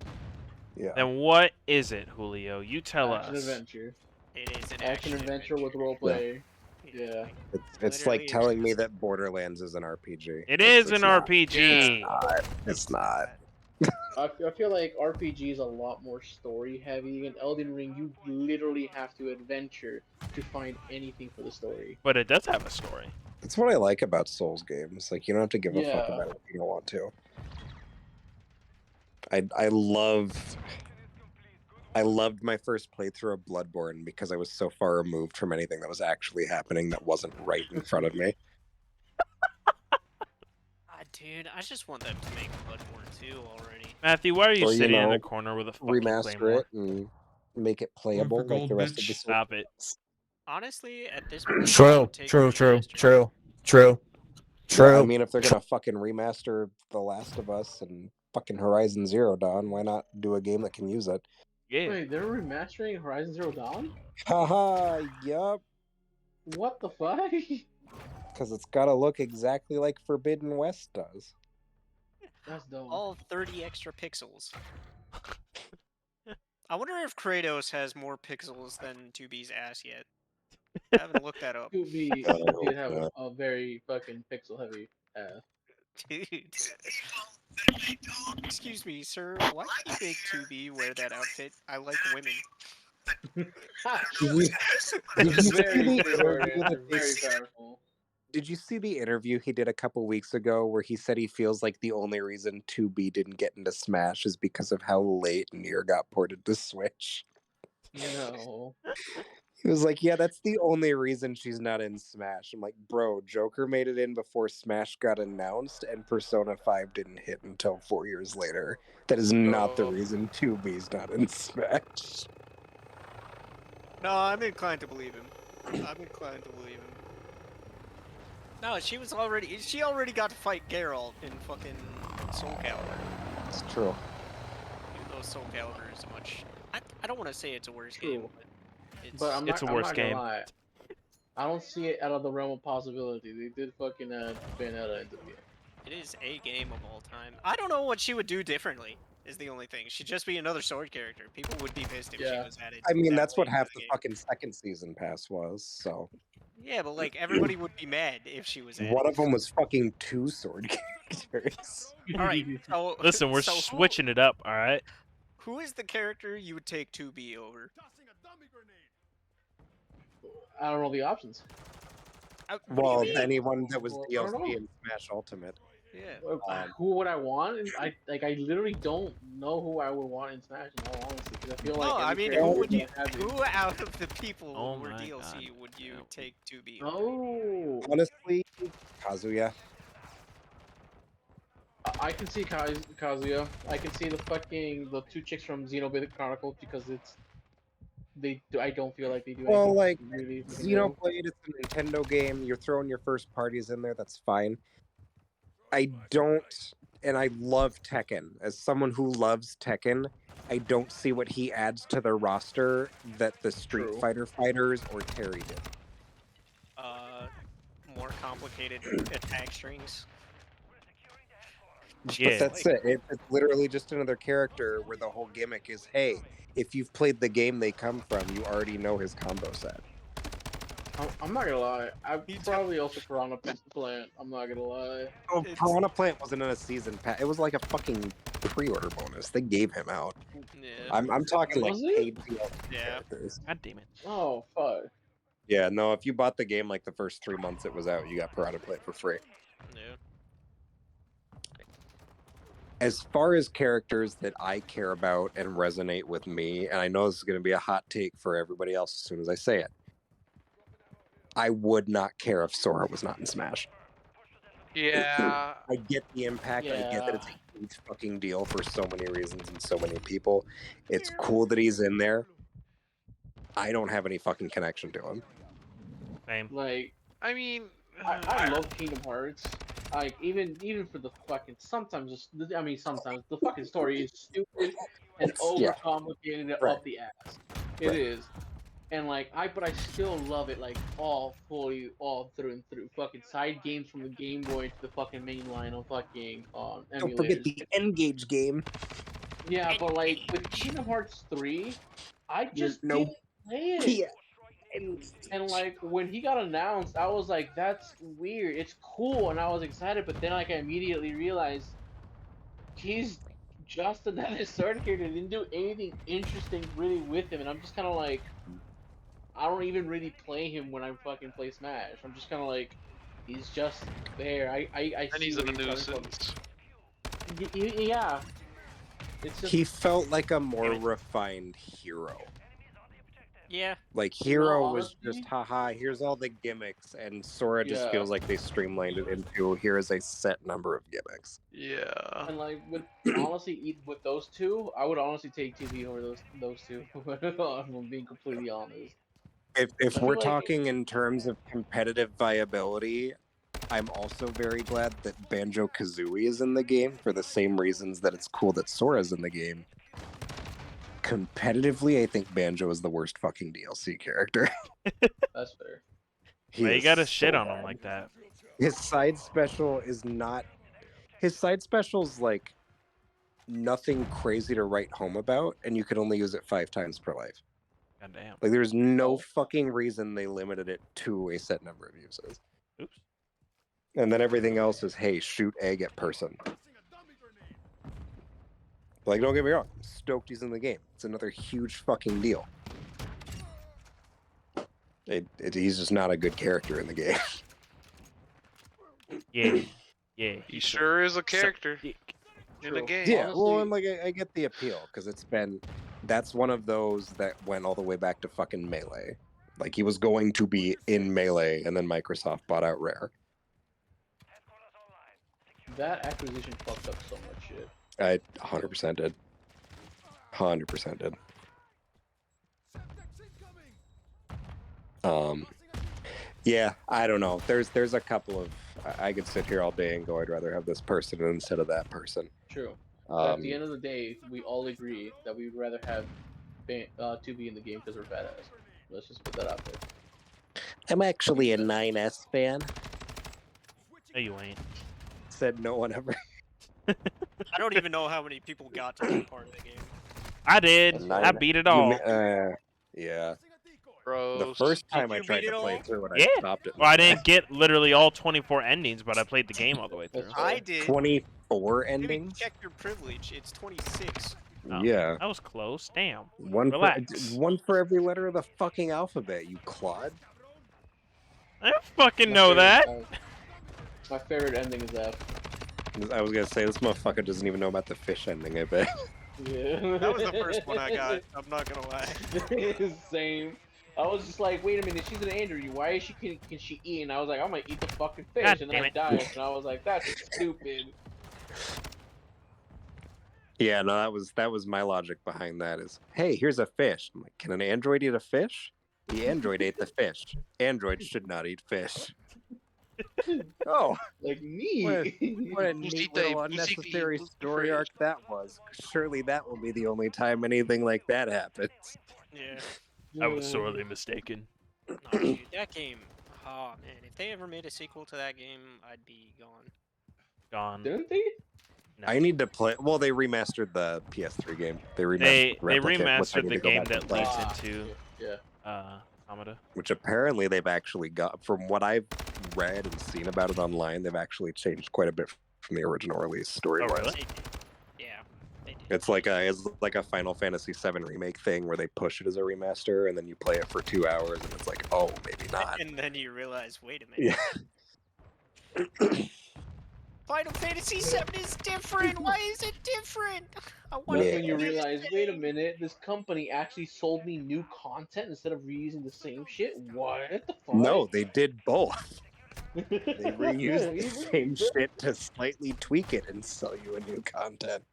Yeah. Then what is it, Julio? You tell action us. adventure. It is an Action adventure with role play. Yeah. It's Literally, like telling me that Borderlands is an RPG. It is It's an not. RPG. It's not. I feel like RPG is a lot more story heavy. In Elden Ring, you literally have to adventure to find anything for the story. But it does have a story. That's what I like about Souls games. Like, you don't have to give a fuck Yeah. about it if you don't want to. I loved my first playthrough of Bloodborne because I was so far removed from anything that was actually happening that wasn't right in front of me. Dude, I just want them to make Bloodborne 2 already. Matthew, why are you Or, you sitting in know, the corner with a fucking Remaster claymore? it and make it playable for like the gold, rest of the bitch. Souls. Stop it. Honestly, at this point, I True, would take true, a true, remaster. true, true, Yeah, I true. mean, if they're gonna fucking remaster The Last of Us and fucking Horizon Zero Dawn. Why not do a game that can use it? Yeah. Wait, they're remastering Horizon Zero Dawn? Haha, yup. What the fuck? Because it's got to look exactly like Forbidden West does. That's dumb. All 30 extra pixels. I wonder if Kratos has more pixels than 2B's ass yet. I haven't looked that up. 2B Oh, did have God. a very fucking pixel heavy ass. Dude. Excuse me, sir. Why do you make 2B wear that outfit? I like women. Did you Very see the big word interview answer, that very powerful. Did you see the interview he did a couple weeks ago where he said he feels like the only reason 2B didn't get into Smash is because of how late Nier got ported to Switch? No. He was like, yeah, that's the only reason she's not in Smash. I'm like, bro, Joker made it in before Smash got announced and Persona 5 didn't hit until 4 years later. That is not the Oh. reason 2B's not in Smash. No, I'm inclined to believe him. I'm inclined to believe him. No, she already got to fight Geralt in fucking Soul Calibur. It's true. Even though Soul Calibur is a much... I don't want to say it's a worse True. game, but it's... But I'm It's not, a worse I'm not gonna game. lie. I don't see it out of the realm of possibility. They did fucking add Bayonetta into the game. It is a game of all time. I don't know what she would do differently, is the only thing. She'd just be another sword character. People would be pissed if she Yeah. was added. I mean, that that's what late into half the the game. fucking second season pass was, so. Yeah, but like, everybody would be mad if she was added. One of them was fucking 2 sword characters. Alright, so... Listen, we're so switching it up, all right? Who is the character you would take 2B over? I don't know the options. What do you Well, mean? anyone that was Well, I don't know. DLC in Smash Ultimate. Yeah. Who would I want? I literally don't know who I would want in Smash. In all honesty, because I feel like No, I every mean, character who would you? has it. Who out of the people Oh who were my DLC God. would you No. take 2B over? Oh, Honestly, Kazuya. I can see Kazuya. I can see the 2 chicks from Xenoblade Chronicles because I don't feel like they do Well, anything like, really fucking good. Xenoblade, it's a Nintendo game. You're throwing your first parties in there. That's fine. I don't, and I love Tekken. As someone who loves Tekken, I don't see what he adds to the roster that the Street True. Fighter fighters or Terry did. More complicated attack strings. But Yeah. that's it. It's literally just another character where the whole gimmick is, hey, if you've played the game they come from, you already know his combo set. I'm not gonna lie. I'd probably also Piranha Plant. I'm not gonna lie. Oh, It's- Piranha Plant wasn't in a season pass. It was like a fucking pre-order bonus. They gave him out. Yeah. I'm talking like Was it? paid DLC Yeah. characters. God damn it. Oh fuck. Yeah, no, if you bought the game like the first 3 months it was out, you got Piranha Plant for free. Yeah. As far as characters that I care about and resonate with me, and I know this is going to be a hot take for everybody else as soon as I say it, I would not care if Sora was not in Smash. Yeah. I get the impact. I get that it's a huge fucking deal for so many reasons and so many people. It's cool that he's in there. I don't have any fucking connection to him. Same. Like I mean, I love Kingdom Hearts. Like even for the fucking sometimes the fucking story is stupid and Yeah. overcomplicated and Right. up the ass. It Right. is. And like but I still love it like all through and through. Fucking side games from the Game Boy to the fucking main line on fucking Don't forget emulators. the N-Gage game. Yeah, but like with Kingdom Hearts 3, I just no- didn't play it. Yeah. And like when he got announced, I was like, "That's weird. It's cool," and I was excited. But then like I immediately realized he's just another sword character. Didn't do anything interesting really with him, and I'm just kind of like, I don't even really play him when I fucking play Smash. I'm just kind of like, he's just there. I and see he's where a he's coming nuisance. from. Yeah, it's just He felt like a more refined hero. Yeah. Like Hero was honesty? just haha, here's all the gimmicks, and Sora just Yeah. feels like they streamlined it into here is a set number of gimmicks. Yeah. And like with honestly with those two, I would honestly take TV over those two. If I'm being completely honest. If I we're feel like- talking in terms of competitive viability, I'm also very glad that Banjo-Kazooie is in the game for the same reasons that it's cool that Sora's in the game. Competitively, I think Banjo is the worst fucking DLC character. That's fair. Why you is gotta so shit on him bad. like that? His side special is not. His side special's like nothing crazy to write home about, and you can only use it 5 times per life. God damn. Like, there's no Oh. fucking reason they limited it to a set number of uses. Oops. And then everything else is, hey, shoot egg at person. Like, don't get me wrong, I'm stoked he's in the game. It's another huge fucking deal. He's just not a good character in the game. Yeah. Yeah. He sure is a character Dick. in the True. game. Yeah, well, Honestly- and like I get the appeal because that's one of those that went all the way back to fucking Melee. Like, he was going to be in Melee, and then Microsoft bought out Rare. That acquisition fucked up so much shit. I 100% did. 100% did. Yeah, I don't know. There's a couple of I could sit here all day and go, I'd rather have this person instead of that person. True. But at the end of the day, we all agree that we would rather have 2B in the game because we're badass. Let's just put that out there. I'm actually a 9S fan. No, you ain't. Said no one ever. I don't even know how many people got to that part of the game. I did. Nine- I beat it all. Yeah. Bro, The first time I you tried beat to it play all? through it, Yeah. I stopped it. Well, I didn't get literally all 24 endings, but I played the game all the way through. That's I did. 24 Maybe endings? check your privilege. It's 26. Oh. Yeah. That was close. Damn. One Relax. one for every letter of the fucking alphabet, you clod. I don't fucking My know favorite- that. my favorite ending is F. I was gonna say, this motherfucker doesn't even know about the fish ending, I bet. Yeah. That was the first one I got. I'm not gonna lie. Same. I was just like, wait a minute, she's an android. Why is she can she eat? And I was like, I'm gonna eat the fucking fish, God and damn then I it. died. And I was like, that's stupid. Yeah, no, that was my logic behind that is, hey, here's a fish. I'm like, can an android eat a fish? The android ate the fish. Androids should not eat fish. Oh, Like me. what a neat little unnecessary story arc that was. Surely that will be the only time anything like that happens. Yeah. I was sorely mistaken. No, dude, that game. Oh man, if they ever made a sequel to that game, I'd be gone. Gone. Didn't they? No. I need to play. Well, they remastered the PS3 game. They remastered, They Replicant, which I remastered need the to go game back and that play. leads into Yeah. Amada. Which apparently they've actually got, from what I've read and seen about it online, they've actually changed quite a bit from the original release story-wise. Oh, really? They did. Yeah, they did. It's like a Final Fantasy VII remake thing where they push it as a remaster and then you play it for 2 hours and it's like, oh, maybe not. And then you realize, wait a minute. Yeah. Final Fantasy VII is different. Why is it different? I want That's Yeah. when you realize, wait a minute, this company actually sold me new content instead of reusing the same shit? What the fuck? No, they did both. They reused the Even same shit to slightly tweak it and sell you a new content.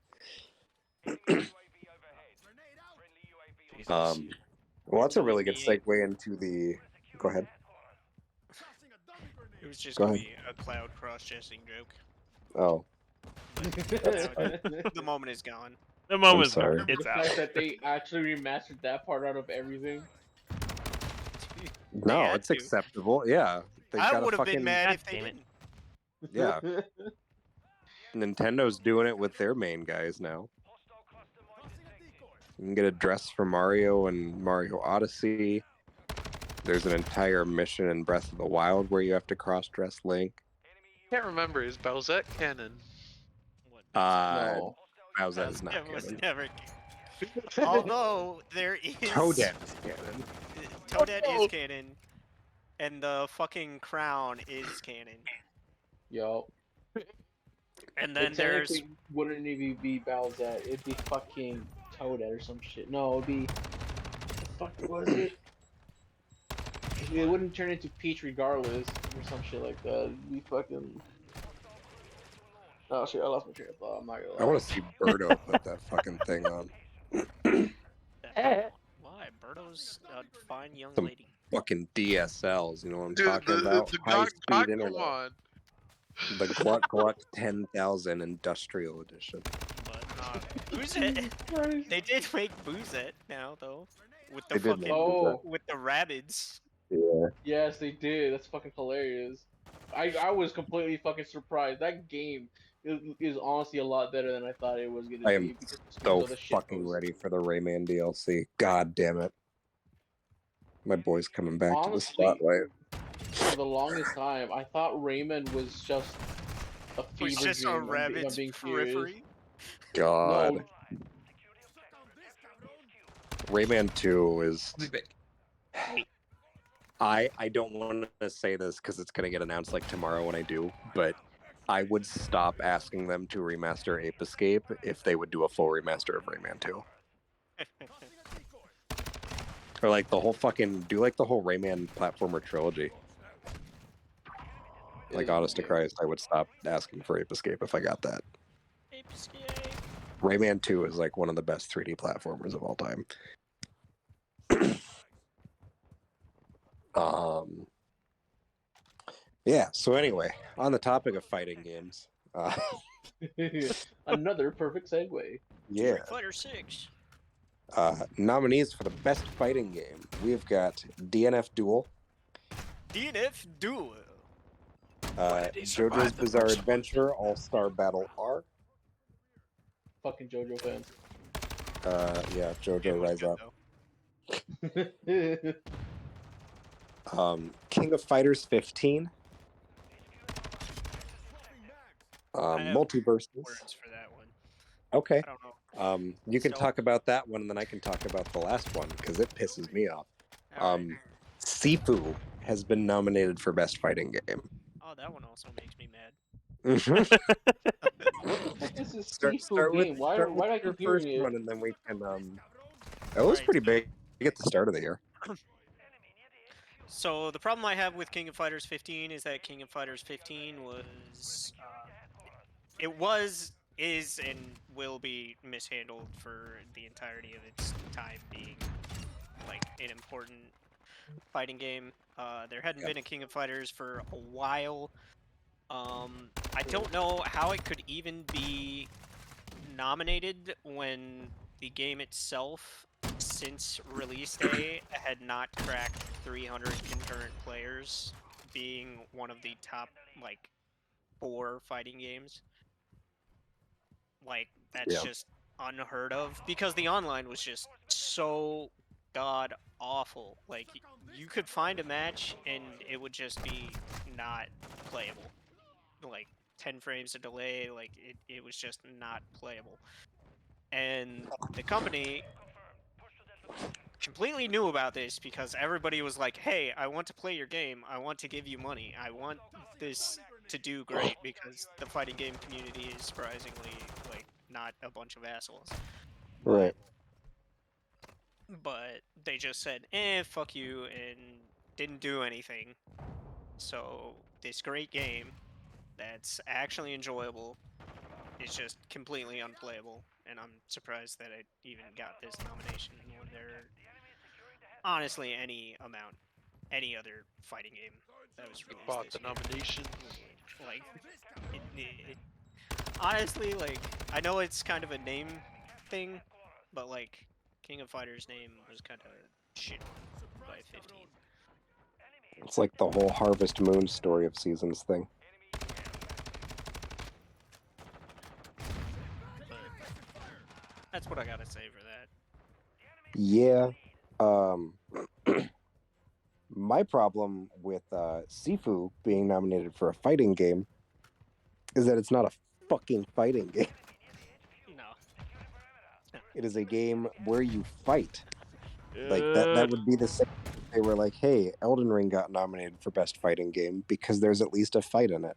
Jesus. Well, that's a really good segue into the. Go ahead. It was just Go gonna ahead. be a cloud cross-dressing joke. Oh, The moment is gone. The moment's sorry. gone. It's the out. fact that they actually remastered that part out of everything. no, had it's to. acceptable. Yeah, they I got a would have fucking. been mad God if they damn it. didn't. Yeah. Nintendo's doing it with their main guys now. You can get a dress for Mario and Mario Odyssey. There's an entire mission in Breath of the Wild where you have to cross-dress Link. Can't remember. Is Bowsette canon? What, No. Bowser is not that was canon. never. Although there is Toadette is canon. Toadette Oh, no. is canon, and the fucking crown is canon. Yo. And then It there's technically wouldn't even be Bowsette. It'd be fucking Toadette or some shit. No, it'd be. What the fuck was it? It wouldn't turn into Peach regardless, or some shit like that. It'd be fucking. Oh shit, I lost my train of thought. I'm not gonna lie. I want to see Birdo put that fucking thing on. why Birdo's a fine young Some lady. Fucking DSLs, you know what I'm Dude, talking about? the High speed come internet. on. The Gluck Gluck 10,000 Industrial Edition. But Boozette, they did make Boozette now though, with the They did make fucking Oh. with the rabbits. Yeah. Yes, they did. That's fucking hilarious. I was completely fucking surprised. That game is honestly a lot better than I thought it was gonna I be am because of so the shit fucking posts. ready for the Rayman DLC. God damn it. My boy's coming back to the Honestly, spotlight. For the longest time, I thought Rayman was just a Was fever just dream. a I'm rabbit's being serious. periphery. God. No, Rayman 2 is. I'll be back. I don't want to say this because it's going to get announced like tomorrow when I do, but I would stop asking them to remaster Ape Escape if they would do a full remaster of Rayman 2. Or like the whole fucking, do like the whole Rayman platformer trilogy. Like, honest to Christ, I would stop asking for Ape Escape if I got that. Ape Escape. Rayman 2 is like one of the best 3D platformers of all time. Yeah, so anyway, on the topic of fighting games, another perfect segue. yeah, Street Fighter 6. nominees for the best fighting game, we've got DNF Duel, DNF Duel. did he survive JoJo's the Bizarre first one? Adventure All-Star Battle R, Fucking JoJo fans. yeah, It JoJo was Rise good, Up, though. King of Fighters 15, I have Multiverses. words for that one. Okay. I don't know. You can So- talk about that one, and then I can talk about the last one because it pisses me off. Alright. Sifu has been nominated for best fighting game. Oh, that one also makes me mad. What the fuck is this Start seafood with game? Why start do with I your keep hearing first it? one, and then we can. It was Right, pretty so- big at the start of the year. So the problem I have with King of Fighters 15 is that King of Fighters 15 was, is, and will be mishandled for the entirety of its time being like an important fighting game. There hadn't been a King of Fighters for a while. I don't know how it could even be nominated when the game itself, since release day, had not cracked 300 concurrent players, being one of the top, like, 4 fighting games. Like, that's Yeah. just unheard of, because the online was just so god awful. Like, you could find a match, and it would just be not playable. Like, 10 frames of delay, like, it was just not playable. And the company completely knew about this because everybody was like, hey, I want to play your game. I want to give you money. I want this to do great because the fighting game community is surprisingly, like, not a bunch of assholes. Right. But they just said, fuck you, and didn't do anything. So this great game that's actually enjoyable is just completely unplayable, and I'm surprised that it even got this nomination when there honestly any other fighting game that was released Bought this the year. nomination. Like, honestly, like, I know it's kind of a name thing, but like, King of Fighters' name was kind of shit by 15. It's like the whole Harvest Moon story of seasons thing. But that's what I gotta say for that. Yeah. My problem with Sifu being nominated for a fighting game is that it's not a fucking fighting game. No. It is a game where you fight. Like that would be the same if they were like, hey, Elden Ring got nominated for best fighting game because there's at least a fight in it.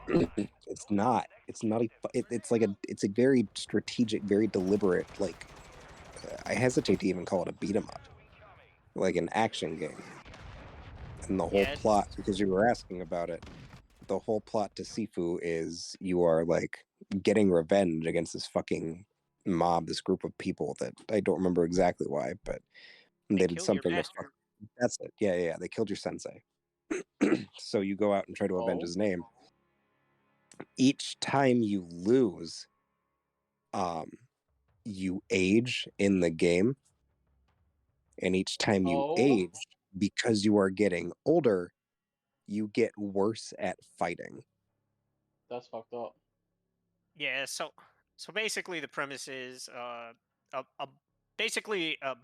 It's not. It's not a. It's like it's a very strategic, very deliberate. Like, I hesitate to even call it a beat 'em up, like an action game. And the whole Yeah, plot, because you were asking about it, the whole plot to Sifu is you are like getting revenge against this fucking mob, this group of people that I don't remember exactly why, but they did killed your something to master. fuck. That's it. Yeah, yeah. They killed your sensei. So you go out and try to avenge Oh. his name. Each time you lose, you age in the game, and each time you Oh. age, because you are getting older, you get worse at fighting. That's fucked up. Yeah, so basically the premise is basically a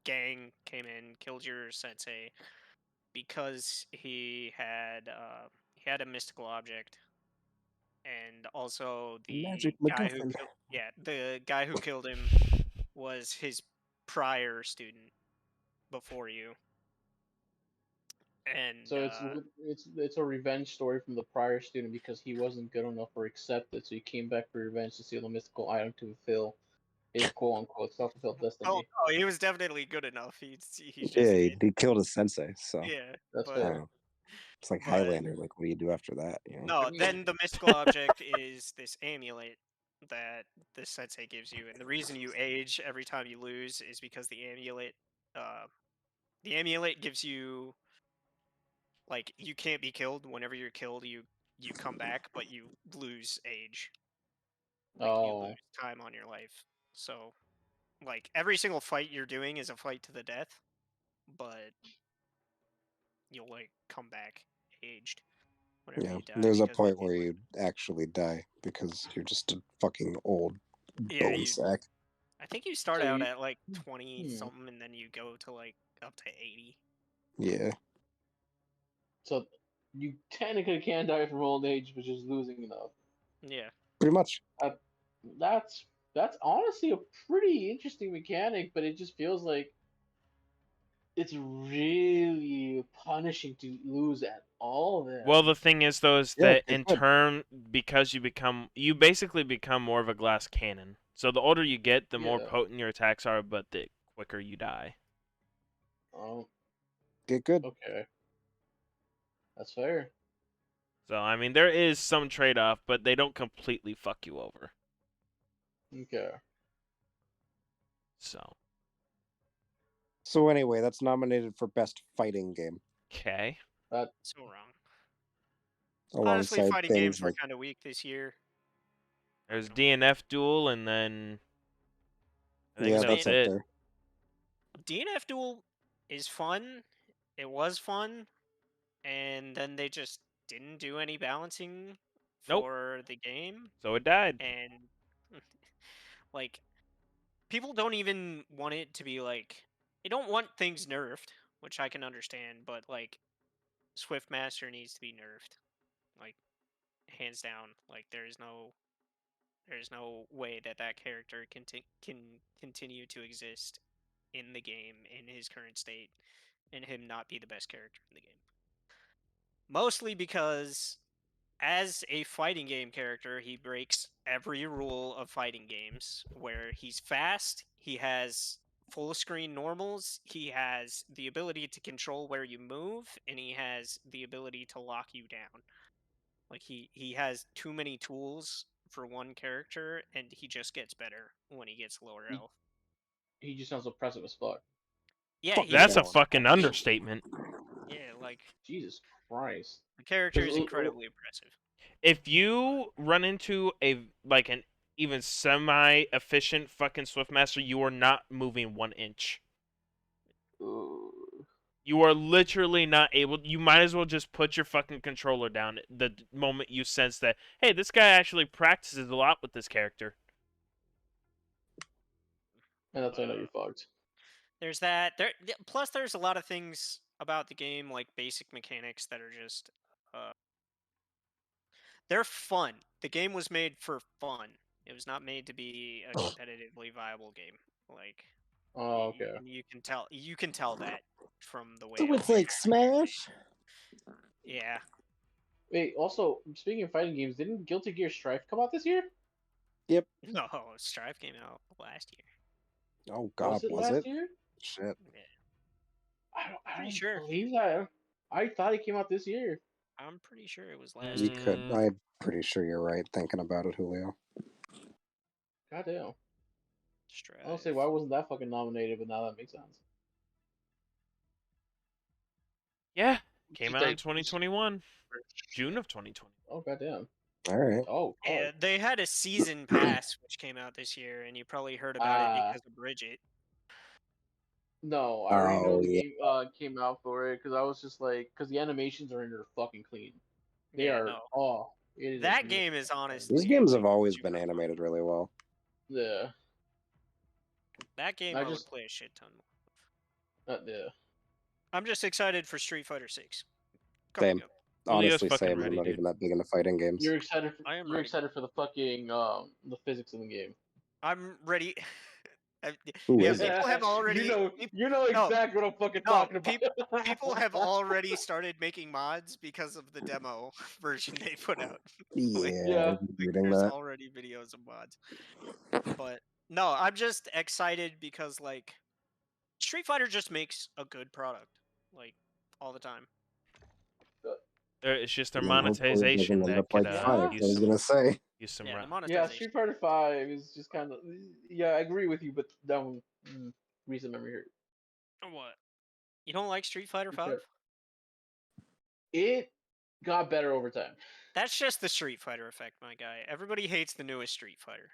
gang came in, killed your sensei because he had a mystical object, and also Magic MacGuffin. the guy who killed him was his prior student before you. And So it's a revenge story from the prior student because he wasn't good enough or accepted, so he came back for revenge to steal a mystical item to fulfill his quote unquote self-fulfilled destiny. oh, he was definitely good enough. He just Yeah, did. he killed his sensei, so Yeah, That's I but don't fair. know. It's like but Highlander. Like, what do you do after that? You know? no, then the mystical object is this amulet that the sensei gives you, and the reason you age every time you lose is because the amulet gives you, like, you can't be killed. Whenever you're killed, you come back, but you lose age. Like, you Oh, lose time on your life. So, like, every single fight you're doing is a fight to the death, but you'll, like, come back aged whenever Yeah, you die there's a because the point where you actually die because you're just a fucking old yeah, bone sack. I think you start so out you at like 20 hmm. something, and then you go to like up to 80. Yeah, So you technically can die from old age, but just losing enough. Yeah. pretty much. Uh, that's that's honestly a pretty interesting mechanic, but it just feels like it's really punishing to lose at all. Well, Then the thing is, though, is Yeah, that it in could. turn, because you basically become more of a glass cannon. So the older you get, the more yeah. potent your attacks are, but the quicker you die. Oh, Get good. okay, that's fair. So, I mean, there is some trade-off, but they don't completely fuck you over. Okay. So, So anyway, that's nominated for best fighting game, okay. That So wrong. Honestly, alongside fighting things games were like kind of weak this year. Not There's gonna lie. DNF Duel, and then I think yeah, that's that's up it. there. DNF Duel is fun. It was fun, and then they just didn't do any balancing Nope. for the game, So it died. and like, people don't even want it to be like, they don't want things nerfed, which I can understand, but like, Swiftmaster needs to be nerfed, like, hands down. Like, there's no way that character can continue to exist in the game in his current state and him not be the best character in the game. Mostly because as a fighting game character, he breaks every rule of fighting games, where he's fast, he has full screen normals, he has the ability to control where you move, and he has the ability to lock you down. Like, he has too many tools for one character, and he just gets better when he gets lower he, health. he just sounds oppressive as fuck. Yeah, Fuck he that That's a guy. is. fucking understatement. Yeah, like, Jesus Christ. the character is incredibly oppressive. If you run into an even semi-efficient fucking Swiftmaster, you are not moving 1 inch. You are literally not able. You might as well just put your fucking controller down the moment you sense that, hey, this guy actually practices a lot with this character. And that's how I know you're fucked. There's that. Plus, there's a lot of things about the game, like basic mechanics, that are just they're fun. The game was made for fun. It was not made to be a competitively viable game. Like, Oh, okay. and you can tell that from the way So it it's plays. like Smash. Yeah. Wait, also, speaking of fighting games, didn't Guilty Gear Strife come out this year? Yep. No, Strife came out last year. Oh God, Was it was last it? year? Shit. Yeah. I Pretty don't sure. believe that. I thought it came out this year. I'm pretty sure it was last You year. could. I'm pretty sure you're right. Thinking about it, Julio. Goddamn. Strife. I'll say, why wasn't that fucking nominated? But now that makes sense. Yeah, Came out in 2021, June of 2020. Oh goddamn. All right. Oh. Yeah, they had a season pass which came out this year, and you probably heard about it because of Bridget. No, I already know Oh, the yeah. game came out for it because I was just like, because the animations are in there fucking clean. They Yeah, are. no. Oh, it is a That beautiful game is honestly. These games have like, always super been fun. animated really well. Yeah. That game I I would just- play a shit ton more. Yeah. I'm just excited for Street Fighter 6. Same. Coming up. Julio's Honestly, fucking same. ready, I'm not dude. even that big into fighting games. You're excited. I am You're ready. excited for the fucking the physics in the game. I'm ready. Who yeah, is it? people have already. You know exactly what I'm fucking no, talking about. People have already started making mods because of the demo version they put out. Yeah, Yeah. I was reading There's that. already videos of mods. But no, I'm just excited because like Street Fighter just makes a good product, like all the time. It's just their And then hopefully it doesn't monetization end that up could like 5. I use was some gonna say. use some Yeah, the rep. monetization. Yeah, Street Fighter 5 is just kind of. Yeah, I agree with you, but that one recent memory here. What? You don't like Street Fighter 5? It got better over time. That's just the Street Fighter effect, my guy. Everybody hates the newest Street Fighter.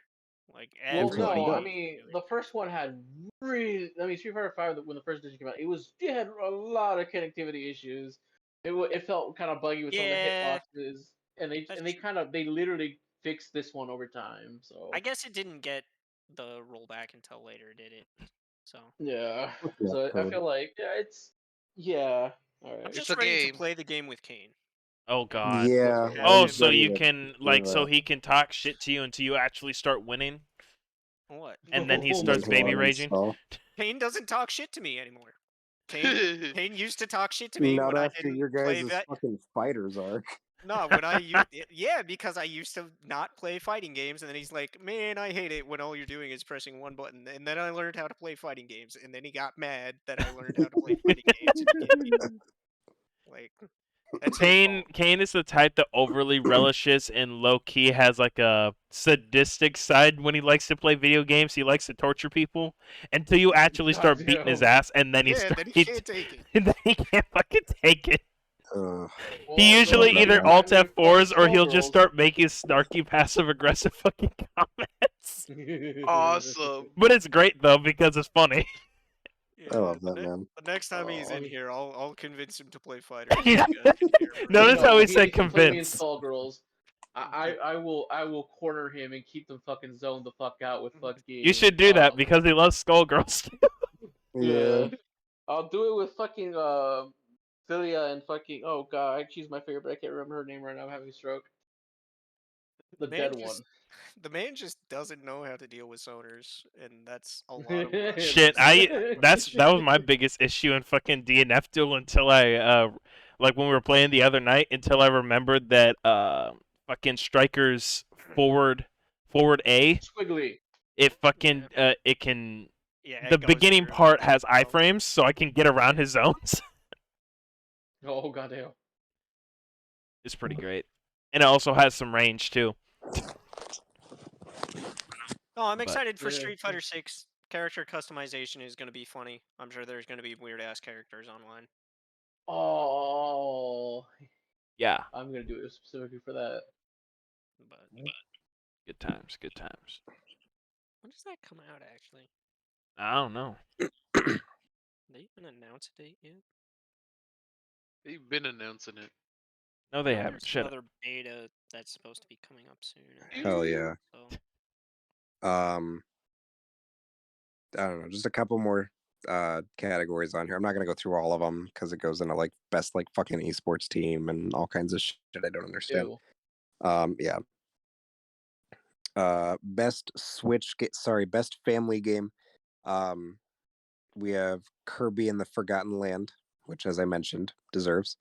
Like Well, everybody. no, I does. mean the first one had really. I mean, Street Fighter 5 when the first edition came out, it had a lot of connectivity issues. It felt kind of buggy with some of the Yeah, hitboxes, and that's they true. kind of they literally fixed this one over time. So I guess it didn't get the rollback until later, did it? So yeah, Yeah, so I code. feel like all I'm right. just a ready to game. play the game with Kane. Oh God. Yeah. Have I Oh, him- was so ready you to can do like so that. he can talk shit to you until you actually start winning, What? and then he Oh my starts Hold baby on, raging. install. Kane doesn't talk shit to me anymore. Kane used to talk shit to me Not when I after didn't your play guys' that. fucking fighters arc. No, when I used yeah, because I used to not play fighting games, and then he's like, "Man, I hate it when all you're doing is pressing one button." And then I learned how to play fighting games, and then he got mad that I learned how to play fighting games. And he gave me, like, that's his Kane fault. Kane is the type that overly relishes and low key has like a sadistic side when he likes to play video games. He likes to torture people until you actually start beating his ass, and then he Yeah, starts. then he can't take it. And then he can't fucking take it. Ugh. He usually no, either no. alt F4s or he'll just start making snarky passive aggressive fucking comments. Awesome. But it's great though because it's funny. I love the that, man. The next time he's in Oh. here, I'll convince him to play fighter. Yeah. You guys can hear him. Notice how he said needs to play me in convince. Skullgirls. I will corner him and keep them fucking zoned the fuck out with fucking. You should do that because he loves Skullgirls. Yeah. I'll do it with fucking Philia and fucking god, she's my favorite, but I can't remember her name right now. I'm having a stroke. The Man dead just- one. The man just doesn't know how to deal with zoners, and that's a lot of what Shit, that was my biggest issue in fucking DNF duel until I like when we were playing the other night until I remembered that fucking Striker's forward A Squiggly. it fucking it can Yeah, the it goes beginning through. part has Oh. iframes so I can get around his zones. Oh goddamn. It's pretty great. And it also has some range too. No, I'm But- excited for Yeah. Street Fighter 6. Character customization is going to be funny. I'm sure there's going to be weird ass characters online. Oh, Yeah, I'm gonna do it specifically for that. But good times, good times. when does that come out actually? I don't know. They even announce a date yet? They've been announcing it. No, they No, haven't. there's Shut up. another beta that's supposed to be coming up soon. Hell yeah. So, I don't know, just a couple more categories on here. I'm not gonna go through all of them because it goes into like best like fucking esports team and all kinds of shit I don't understand. Ew. Yeah. Best best family game. We have Kirby and the Forgotten Land, which as I mentioned deserves.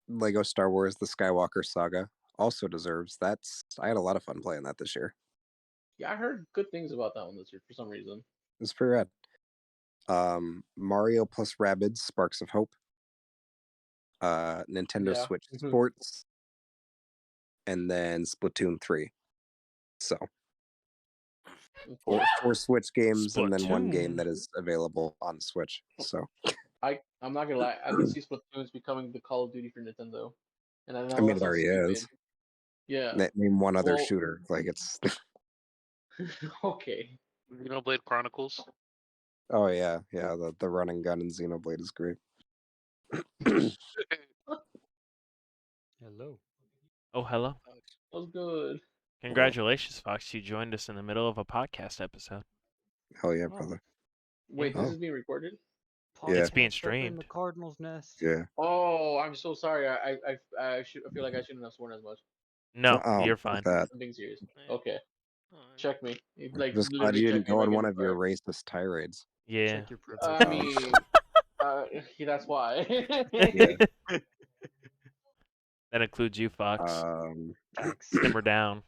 Lego Star Wars The Skywalker Saga also deserves. I had a lot of fun playing that this year. Yeah, I heard good things about that one this year for some reason. It's pretty rad. Mario plus Rabbids Sparks of Hope. Nintendo Yeah. Switch Sports. And then Splatoon 3. So four Switch games and then one game Splatoon. that is available on Switch. So I'm not gonna lie. I can see Splatoon's becoming the Call of Duty for Nintendo, and I I know mean, that it sounds already stupid. is. Yeah. Name one other Well, shooter. Like it's. okay. Xenoblade Chronicles. Oh yeah, yeah. The running gun in Xenoblade is great. Hello. Oh, hello. That was good. Congratulations, Fox. You joined us in the middle of a podcast episode. Hell yeah, Oh. brother. Wait, Yeah. this Oh. is being recorded? Yeah. It's being Podcast over in streamed. the Cardinal's Nest. Yeah. Oh, I'm so sorry. I feel like I shouldn't have sworn as much. No, Oh, you're fuck fine. that. I'm being serious. Yeah. Okay, Alright. check me. Like Just glad literally you check didn't me go like on in one the of your park. racist tirades. Yeah. Check your privilege. I mean, yeah, that's why. Yeah. That includes you, Fox. Thanks. Simmer down.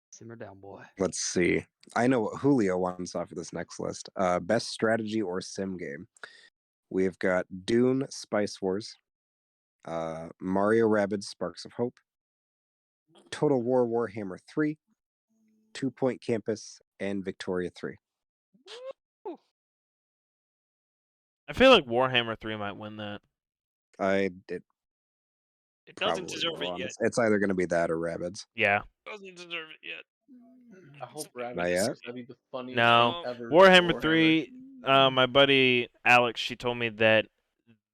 Simmer down, boy. Let's see. I know what Julio wants off of this next list. Best strategy or sim game. We've got Dune Spice Wars, Mario Rabbids Sparks of Hope, Total War Warhammer 3, 2 Point Campus, and Victoria 3. I feel like Warhammer 3 might win that. It It doesn't probably deserve will. it yet. It's either going to be that or Rabbids. Yeah. Doesn't deserve it yet. I hope Not Rabbit yet? that'd be the funniest No. thing ever. Warhammer for 3, my buddy Alex, she told me that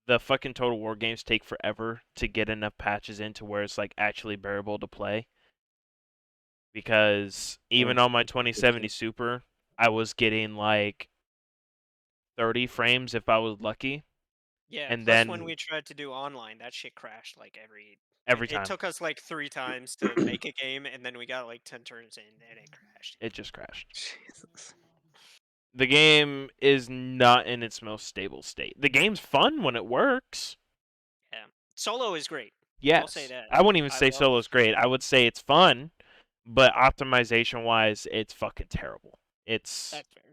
the fucking Total War games take forever to get enough patches into where it's like actually bearable to play. Because even on my 2070 Super, I was getting like 30 frames if I was lucky. Yeah, And plus then when we tried to do online, that shit crashed like every time. It took us like 3 times to make a game, and then we got like 10 turns in, and it crashed. It just crashed. Jesus. The game is not in its most stable state. The game's fun when it works. Yeah, solo is great. Yes. I'll say that. I wouldn't even I say love- solo's great. I would say it's fun, but optimization-wise, it's fucking terrible. It's That's fair.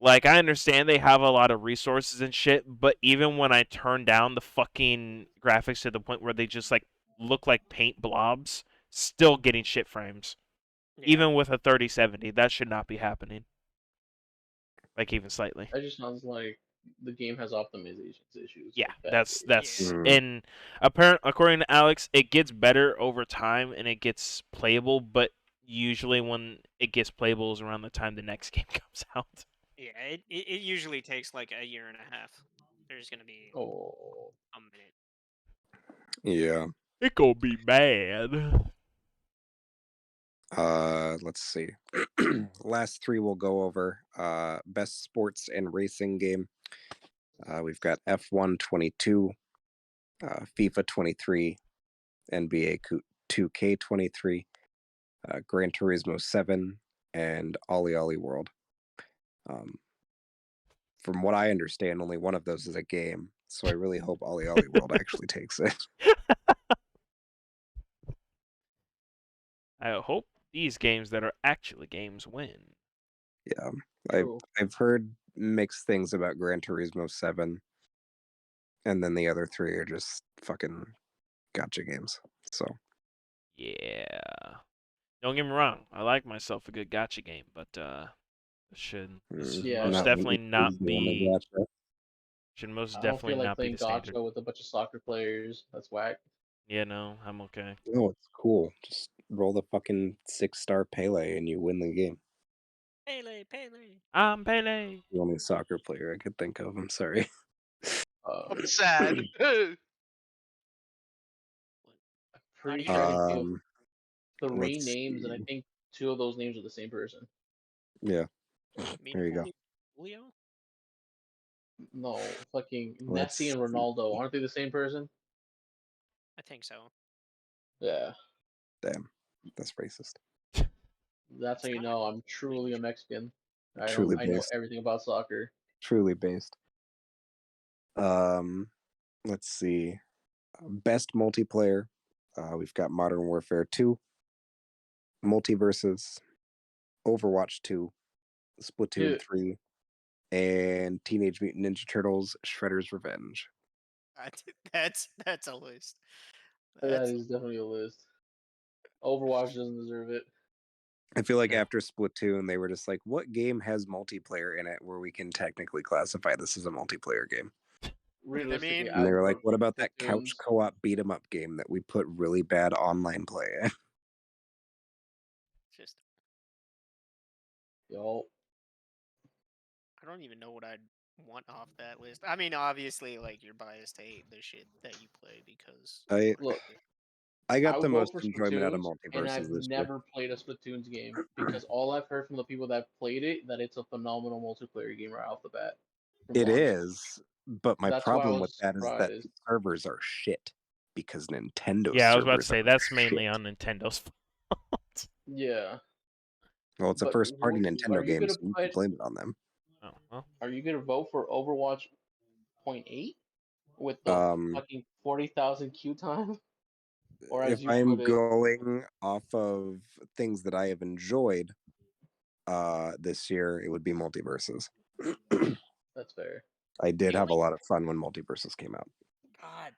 like, I understand they have a lot of resources and shit, but even when I turn down the fucking graphics to the point where they just like look like paint blobs, still getting shit frames. Yeah. Even with a 3070, that should not be happening. Like, even slightly. That just sounds like the game has optimizations issues. Yeah, like that's Yeah. and according to Alex, it gets better over time and it gets playable, but usually when it gets playable is around the time the next game comes out. Yeah, it usually takes like a year and a half. There's gonna be Oh, a minute. Yeah. It gonna be bad. Let's see. Last 3 we'll go over. Best sports and racing game. We've got F1 22, FIFA 23, NBA 2K 23, Gran Turismo 7, and Ollie Ollie World. From what I understand, only one of those is a game, so I really hope Ollie Ollie World actually takes it. I hope these games that are actually games win. Yeah, true. I've heard mixed things about Gran Turismo 7, and then the other 3 are just fucking gotcha games. So Yeah. Don't get me wrong. I like myself a good gotcha game, but should Yeah, most no. definitely not easy on the be gotcha. should most I don't definitely feel like not be playing the standard. gotcha with a bunch of soccer players. That's whack. Yeah, no, I'm okay. No, it's cool. Just roll the fucking 6-star Pele and you win the game. Pele. I'm Pele. The only soccer player I could think of. I'm sorry. I'm sad. Pretty do you sure I guys- can think of 3 let's names, and I see. think 2 of those names are the same person. Yeah. Me, There you go. Julio? No, fucking Let's Messi and Ronaldo. Aren't they the same person? I think so. Yeah. Damn. That's racist. That's how you know I'm truly a Mexican. I Truly know based. everything about soccer. Truly based. Let's see. Best multiplayer. We've got Modern Warfare 2, Multiverses, Overwatch 2, Splatoon Dude. 3, and Teenage Mutant Ninja Turtles Shredder's Revenge. That's a list. That That's is definitely a list. Overwatch doesn't deserve it. I feel like No. after Splatoon, they were just like, what game has multiplayer in it where we can technically classify this as a multiplayer game? realistically, mean- And they I'd were like, vote "What for about that couch Splatoons. co-op beat 'em up game that we put really bad online play in?" Just Yo, I don't even know what I'd want off that list. I mean, obviously, like you're biased to hate the shit that you play because I look, I I got the would vote most for enjoyment out of Splatoons, and I've multiverses this year. never played a Splatoons game because all I've heard from the people that played it that it's a phenomenal multiplayer game right off the bat. from It launch. is, but my That's why I problem with was that is that surprised. the servers are shit because Nintendo's Yeah, I was about to servers say are that's mainly shit. on Nintendo's fault. Yeah, Well, it's a but first-party are Nintendo you game, gonna so you can put? blame it on them. Oh, well. Are you gonna vote for Overwatch 0.8 with the Um, fucking 40,000 queue time? Or if as you I'm put it, going off of things that I have enjoyed this year, it would be multiverses. that's fair. I did The have a only- lot of fun when multiverses came out. God,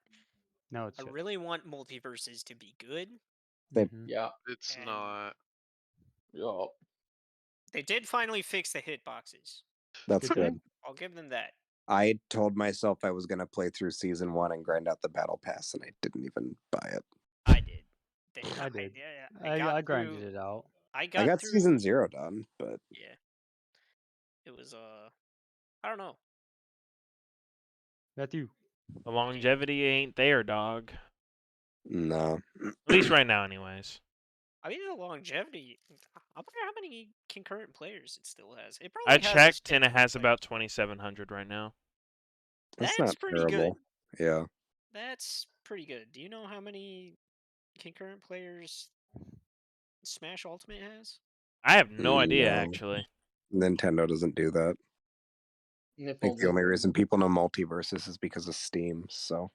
No, it's I shit. really want multiverses to be good. They- Mhm. Yeah, It's And- not. yeah. They did finally fix the hitboxes. That's Did they? good. I'll give them that. I told myself I was going to play through season 1 and grind out the battle pass, and I didn't even buy it. I did. I did. Yeah, I grinded it out. I I got through, season 0 done, but Yeah. It was I don't know. Matthew. The longevity ain't there, dog. no. At least right now, anyways. I mean the longevity. I wonder how many concurrent players it still has. It I probably has a checked shit and it ton of has players. about 2,700 right now. That's That's not pretty terrible. good. Yeah. That's pretty good. Do you know how many concurrent players Smash Ultimate has? I have no idea, No. actually. Nintendo doesn't do that. If I think the only. only reason people know multiverses is because of Steam, so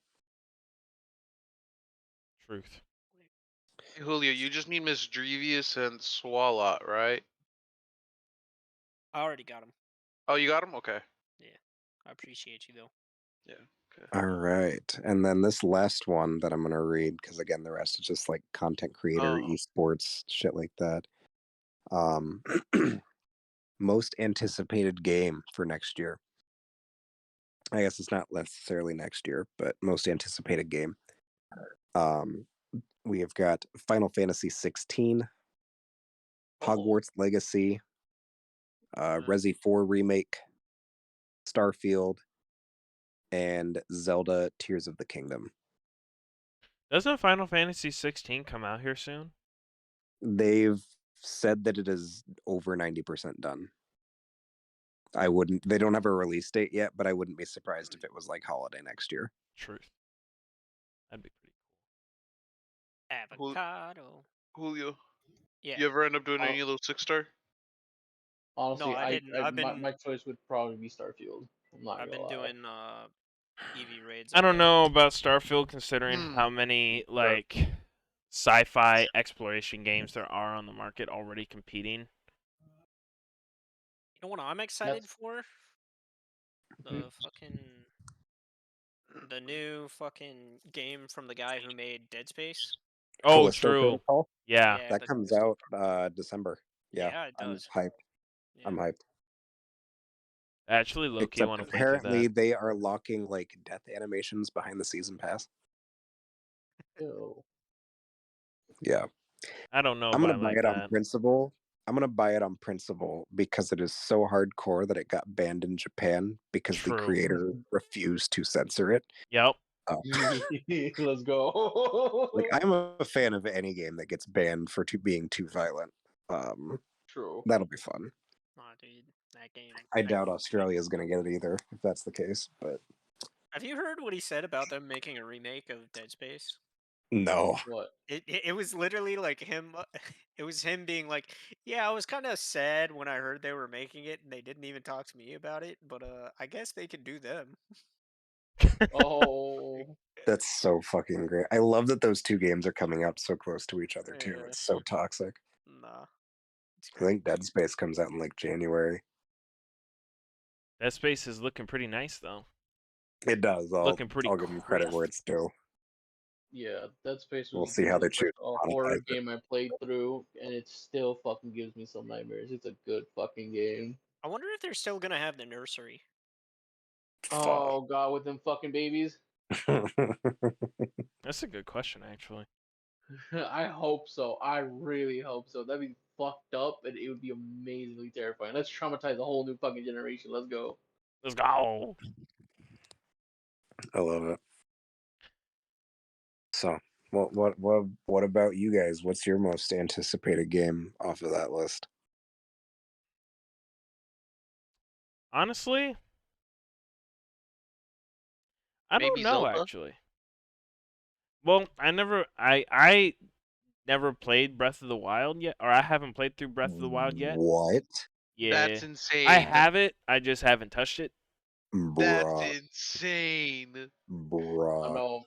Truth. Hey, Julio, you just need Miss Drevius and Swalot, right? I already got them. Oh, you got them? Okay. I appreciate you though. Yeah. Okay. all right. And then this last one that I'm going to read, because again, the rest is just like content creator, Oh. esports, shit like that. Most anticipated game for next year. I guess it's not necessarily next year, but most anticipated game. We have got Final Fantasy 16, Hogwarts Legacy, Resi 4 Remake, Starfield, and Zelda Tears of the Kingdom. Doesn't Final Fantasy 16 come out here soon? They've said that it is over 90% done. They don't have a release date yet, but I wouldn't be surprised if it was like holiday next year. Truth. That'd be pretty Avocado. Julio, Yeah. you ever end up doing Oh. any of those 6-star? Honestly, I didn't. I've been my choice would probably be Starfield. I'm not I've gonna been lie. doing EV raids. I on don't that. know about Starfield considering Hmm. how many like sci-fi exploration games there are on the market already competing. You know what I'm excited That's- for? The new fucking game from the guy who made Dead Space. Oh, Callisto true. Protocol? Yeah. That the comes Callisto out December. Yeah, it I'm does. hyped. Yeah. I'm hyped. I actually low-key Except want to play through apparently that. they are locking like death animations behind the season pass. Ew. Yeah. I don't know I'm if gonna I buy like it on that. principle. I'm gonna buy it on principle because it is so hardcore that it got banned in Japan because True. the creator refused to censor it. Yep. Let's go. Like I'm a fan of any game that gets banned for being too violent. True. That'll be fun. Aw, dude, that game. I that doubt game- Australia is gonna get it either, if that's the case. But Have you heard what he said about them making a remake of Dead Space? no, What? It was literally like him. It was him being like, "Yeah, I was kind of sad when I heard they were making it, and they didn't even talk to me about it. But I guess they could do them." Oh. that's so fucking great. I love that those two games are coming out so close to each other too. Yeah. It's so toxic. Nah. It's I think Dead Space comes out in like January. That space is looking pretty nice though. It does. Looking pretty I'll give them credit where crisp. it's due. Yeah, Dead Space was We'll see how they the choose first, to horror monetize it. game I played through, and it still fucking gives me some nightmares. It's a good fucking game. I wonder if they're still gonna have the nursery. Oh god, with them fucking babies. That's a good question, actually. I hope so. I really hope so. That'd be fucked up, and it would be amazingly terrifying. Let's traumatize a whole new fucking generation. Let's go. Let's go. I love it. So, what about you guys? What's your most anticipated game off of that list? Honestly, I don't Maybe know Zelda? actually. Well, I never played Breath of the Wild yet, or I haven't played through Breath of the Wild yet. What? Yeah, That's insane. I have it. I just haven't touched it. That's Bruh. insane. I Bruh. know.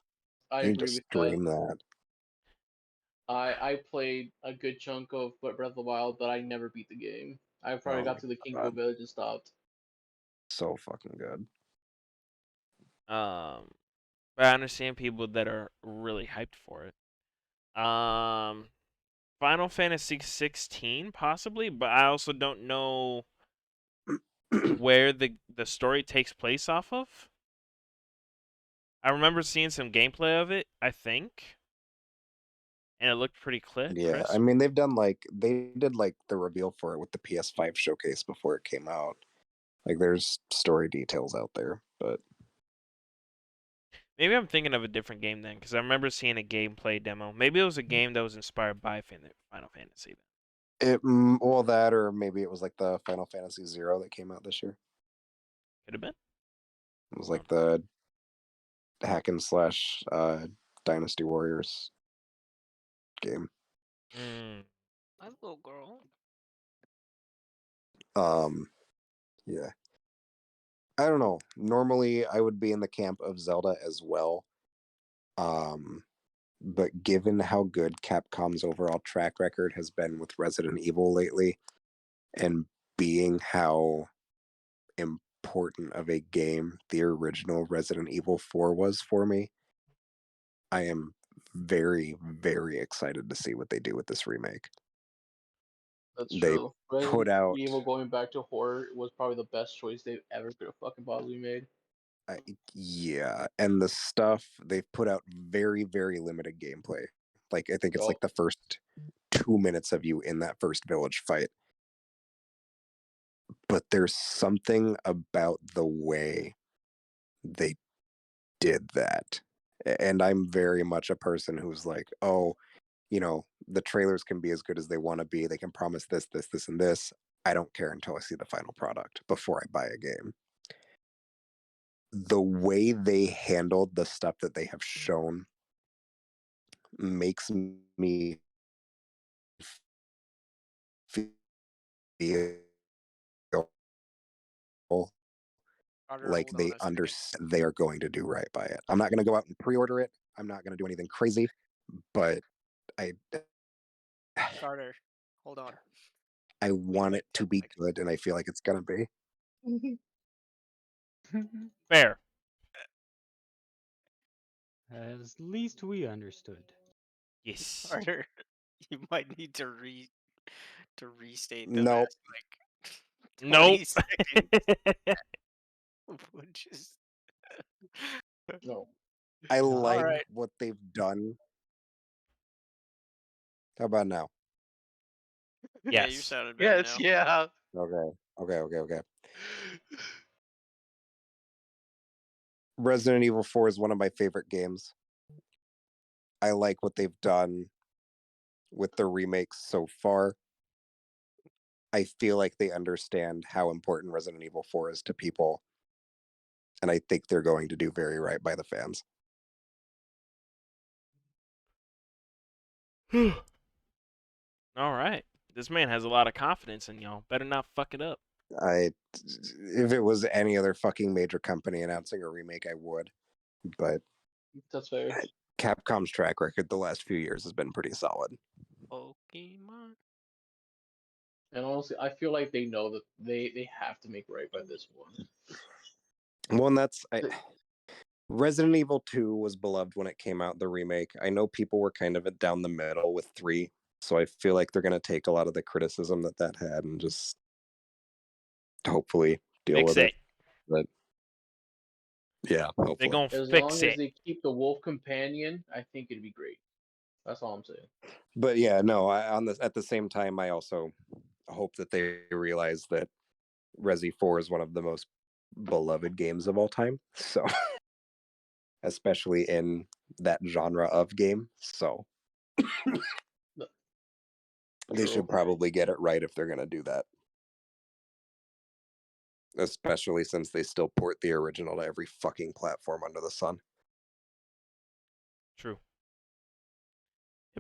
I You need to agree with that. stream that. I played a good chunk of Breath of the Wild, but I never beat the game. I probably Oh got my to the King God. Village and stopped. So fucking good. But I understand people that are really hyped for it. Final Fantasy 16 possibly, but I also don't know where the story takes place off of. I remember seeing some gameplay of it, I think, and it looked pretty Yeah, crisp. I mean they did like the reveal for it with the PS5 showcase before it came out. Like there's story details out there, but Maybe I'm thinking of a different game then, because I remember seeing a gameplay demo. Maybe it was a game that was inspired by Final Fantasy. well that or maybe it was like the Final Fantasy Zero that came out this year. Could have been. It was like the hack and slash Dynasty Warriors game. My little girl. Yeah. I don't know. Normally I would be in the camp of Zelda as well. But given how good Capcom's overall track record has been with Resident Evil lately, and being how important of a game the original Resident Evil 4 was for me, I am very, very excited to see what they do with this remake. That's They true. put Resident out Evil going back to horror was probably the best choice they've ever could have fucking possibly made. yeah, and the stuff they've put out very, very limited gameplay. Like I think it's like the first 2 minutes of you in that first village fight. But there's something about the way they did that. And I'm very much a person who's like, oh, you know, the trailers can be as good as they want to be. They can promise this, this, this, and this. I don't care until I see the final product before I buy a game. The way they handled the stuff that they have shown makes me feel like they understand they are going to do right by it. I'm not going to go out and pre-order it. I'm not going to do anything crazy, but Carter, hold on. I want it to be good, and I feel like it's going to be. Fair. As least we understood. Yes. Carter, you might need to restate the Nope. last like 20 Nope. seconds. Which is No. I like right. what they've done. How about now? Yeah, you Yes. sounded better Yes, now. yeah. Okay. Resident Evil 4 is one of my favorite games. I like what they've done with the remakes so far. I feel like they understand how important Resident Evil 4 is to people, and I think they're going to do very right by the fans. All right. This man has a lot of confidence in y'all. Better not fuck it up. If it was any other fucking major company announcing a remake, I would. But That's fair. Capcom's track record the last few years has been pretty solid. Pokemon. And honestly, I feel like they know that they have to make right by this one. Well, and that's Resident Evil 2 was beloved when it came out, the remake. I know people were kind of down the middle with 3, so I feel like they're going to take a lot of the criticism that had and just hopefully deal Fix with it. it. But Yeah, They're hopefully. gonna As fix long as it. they keep the wolf companion, I think it'd be great. That's all I'm saying. But yeah, no. At the same time, I also hope that they realize that Resi 4 is one of the most beloved games of all time. So, especially in that genre of game. So, they should probably get it right if they're going to do that. Especially since they still port the original to every fucking platform under the sun. True.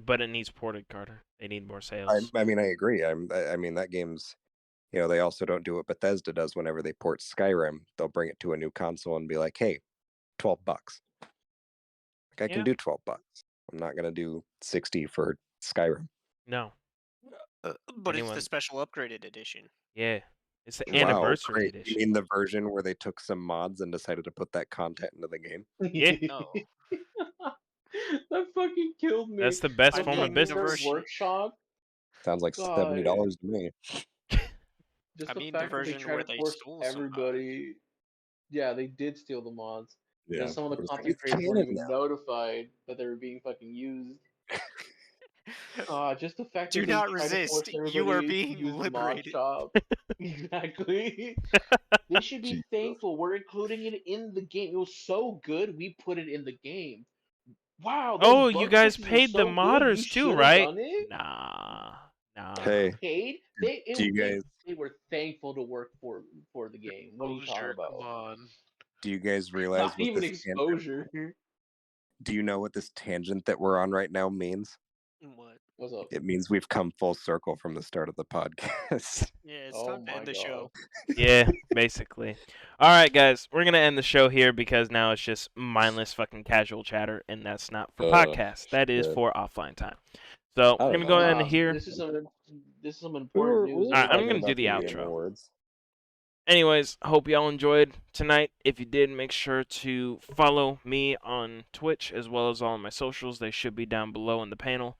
But it needs ported, Carter. They need more sales. I mean, I agree. I mean, that game's. They also don't do what Bethesda does whenever they port Skyrim. They'll bring it to a new console and be like, "Hey, $12." Like, I can do $12. I'm not gonna do 60 for Skyrim. No. But it's the special upgraded edition. Yeah. It's the Wow, anniversary great. edition. You mean the version where they took some mods and decided to put that content into the game? Yeah. No. That fucking killed me. That's the best I form of mean, the business. version- Workshop. Sounds like God. $70 to me. Just I the mean, the fact that they version try where to they force stole some mods. everybody. Yeah, they did steal the mods. Yeah, Some of the it was like, content "It's creators weren't canon even now." notified that they were being fucking used. Just the fact Do that they not try to force resist. everybody You are to being use the mod liberated. shop. Exactly. They should be Jesus. thankful. We're including it in the game. It was so good, we put it in the game. Wow. Those Oh, you bug guys fixes were paid the so good, you modders too, should have right? done it? Nah. Hey, Paid? do you guys They were thankful to work for the game. What are you talking Exposure, about? come on. do you guys realize Not what even this tangent, exposure. do you know what this tangent that we're on right now means? What? What's up? It means we've come full circle from the start of the podcast. Yeah, it's Oh time to my end the God. show. Yeah, basically. All right, guys, we're gonna end the show here because now it's just mindless fucking casual chatter, and that's not for podcasts. That is shit. for offline time. So I we're don't gonna go know. ahead and here. This is some We important were news. Alright, I'm talking gonna do about the Game outro. Awards. Anyways, hope y'all enjoyed tonight. If you did, make sure to follow me on Twitch as well as all my socials. They should be down below in the panel.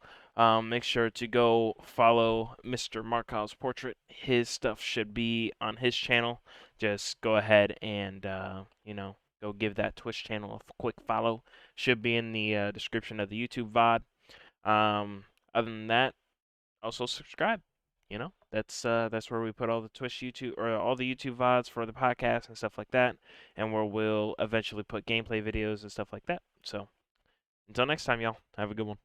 Make sure to go follow Mr. Markov's portrait. His stuff should be on his channel. Just go ahead and, go give that Twitch channel a quick follow. Should be in the description of the YouTube VOD. Other than that, also subscribe. That's where we put all the Twitch, YouTube, or all the YouTube VODs for the podcast and stuff like that, and where we'll eventually put gameplay videos and stuff like that. So, until next time, y'all, have a good one.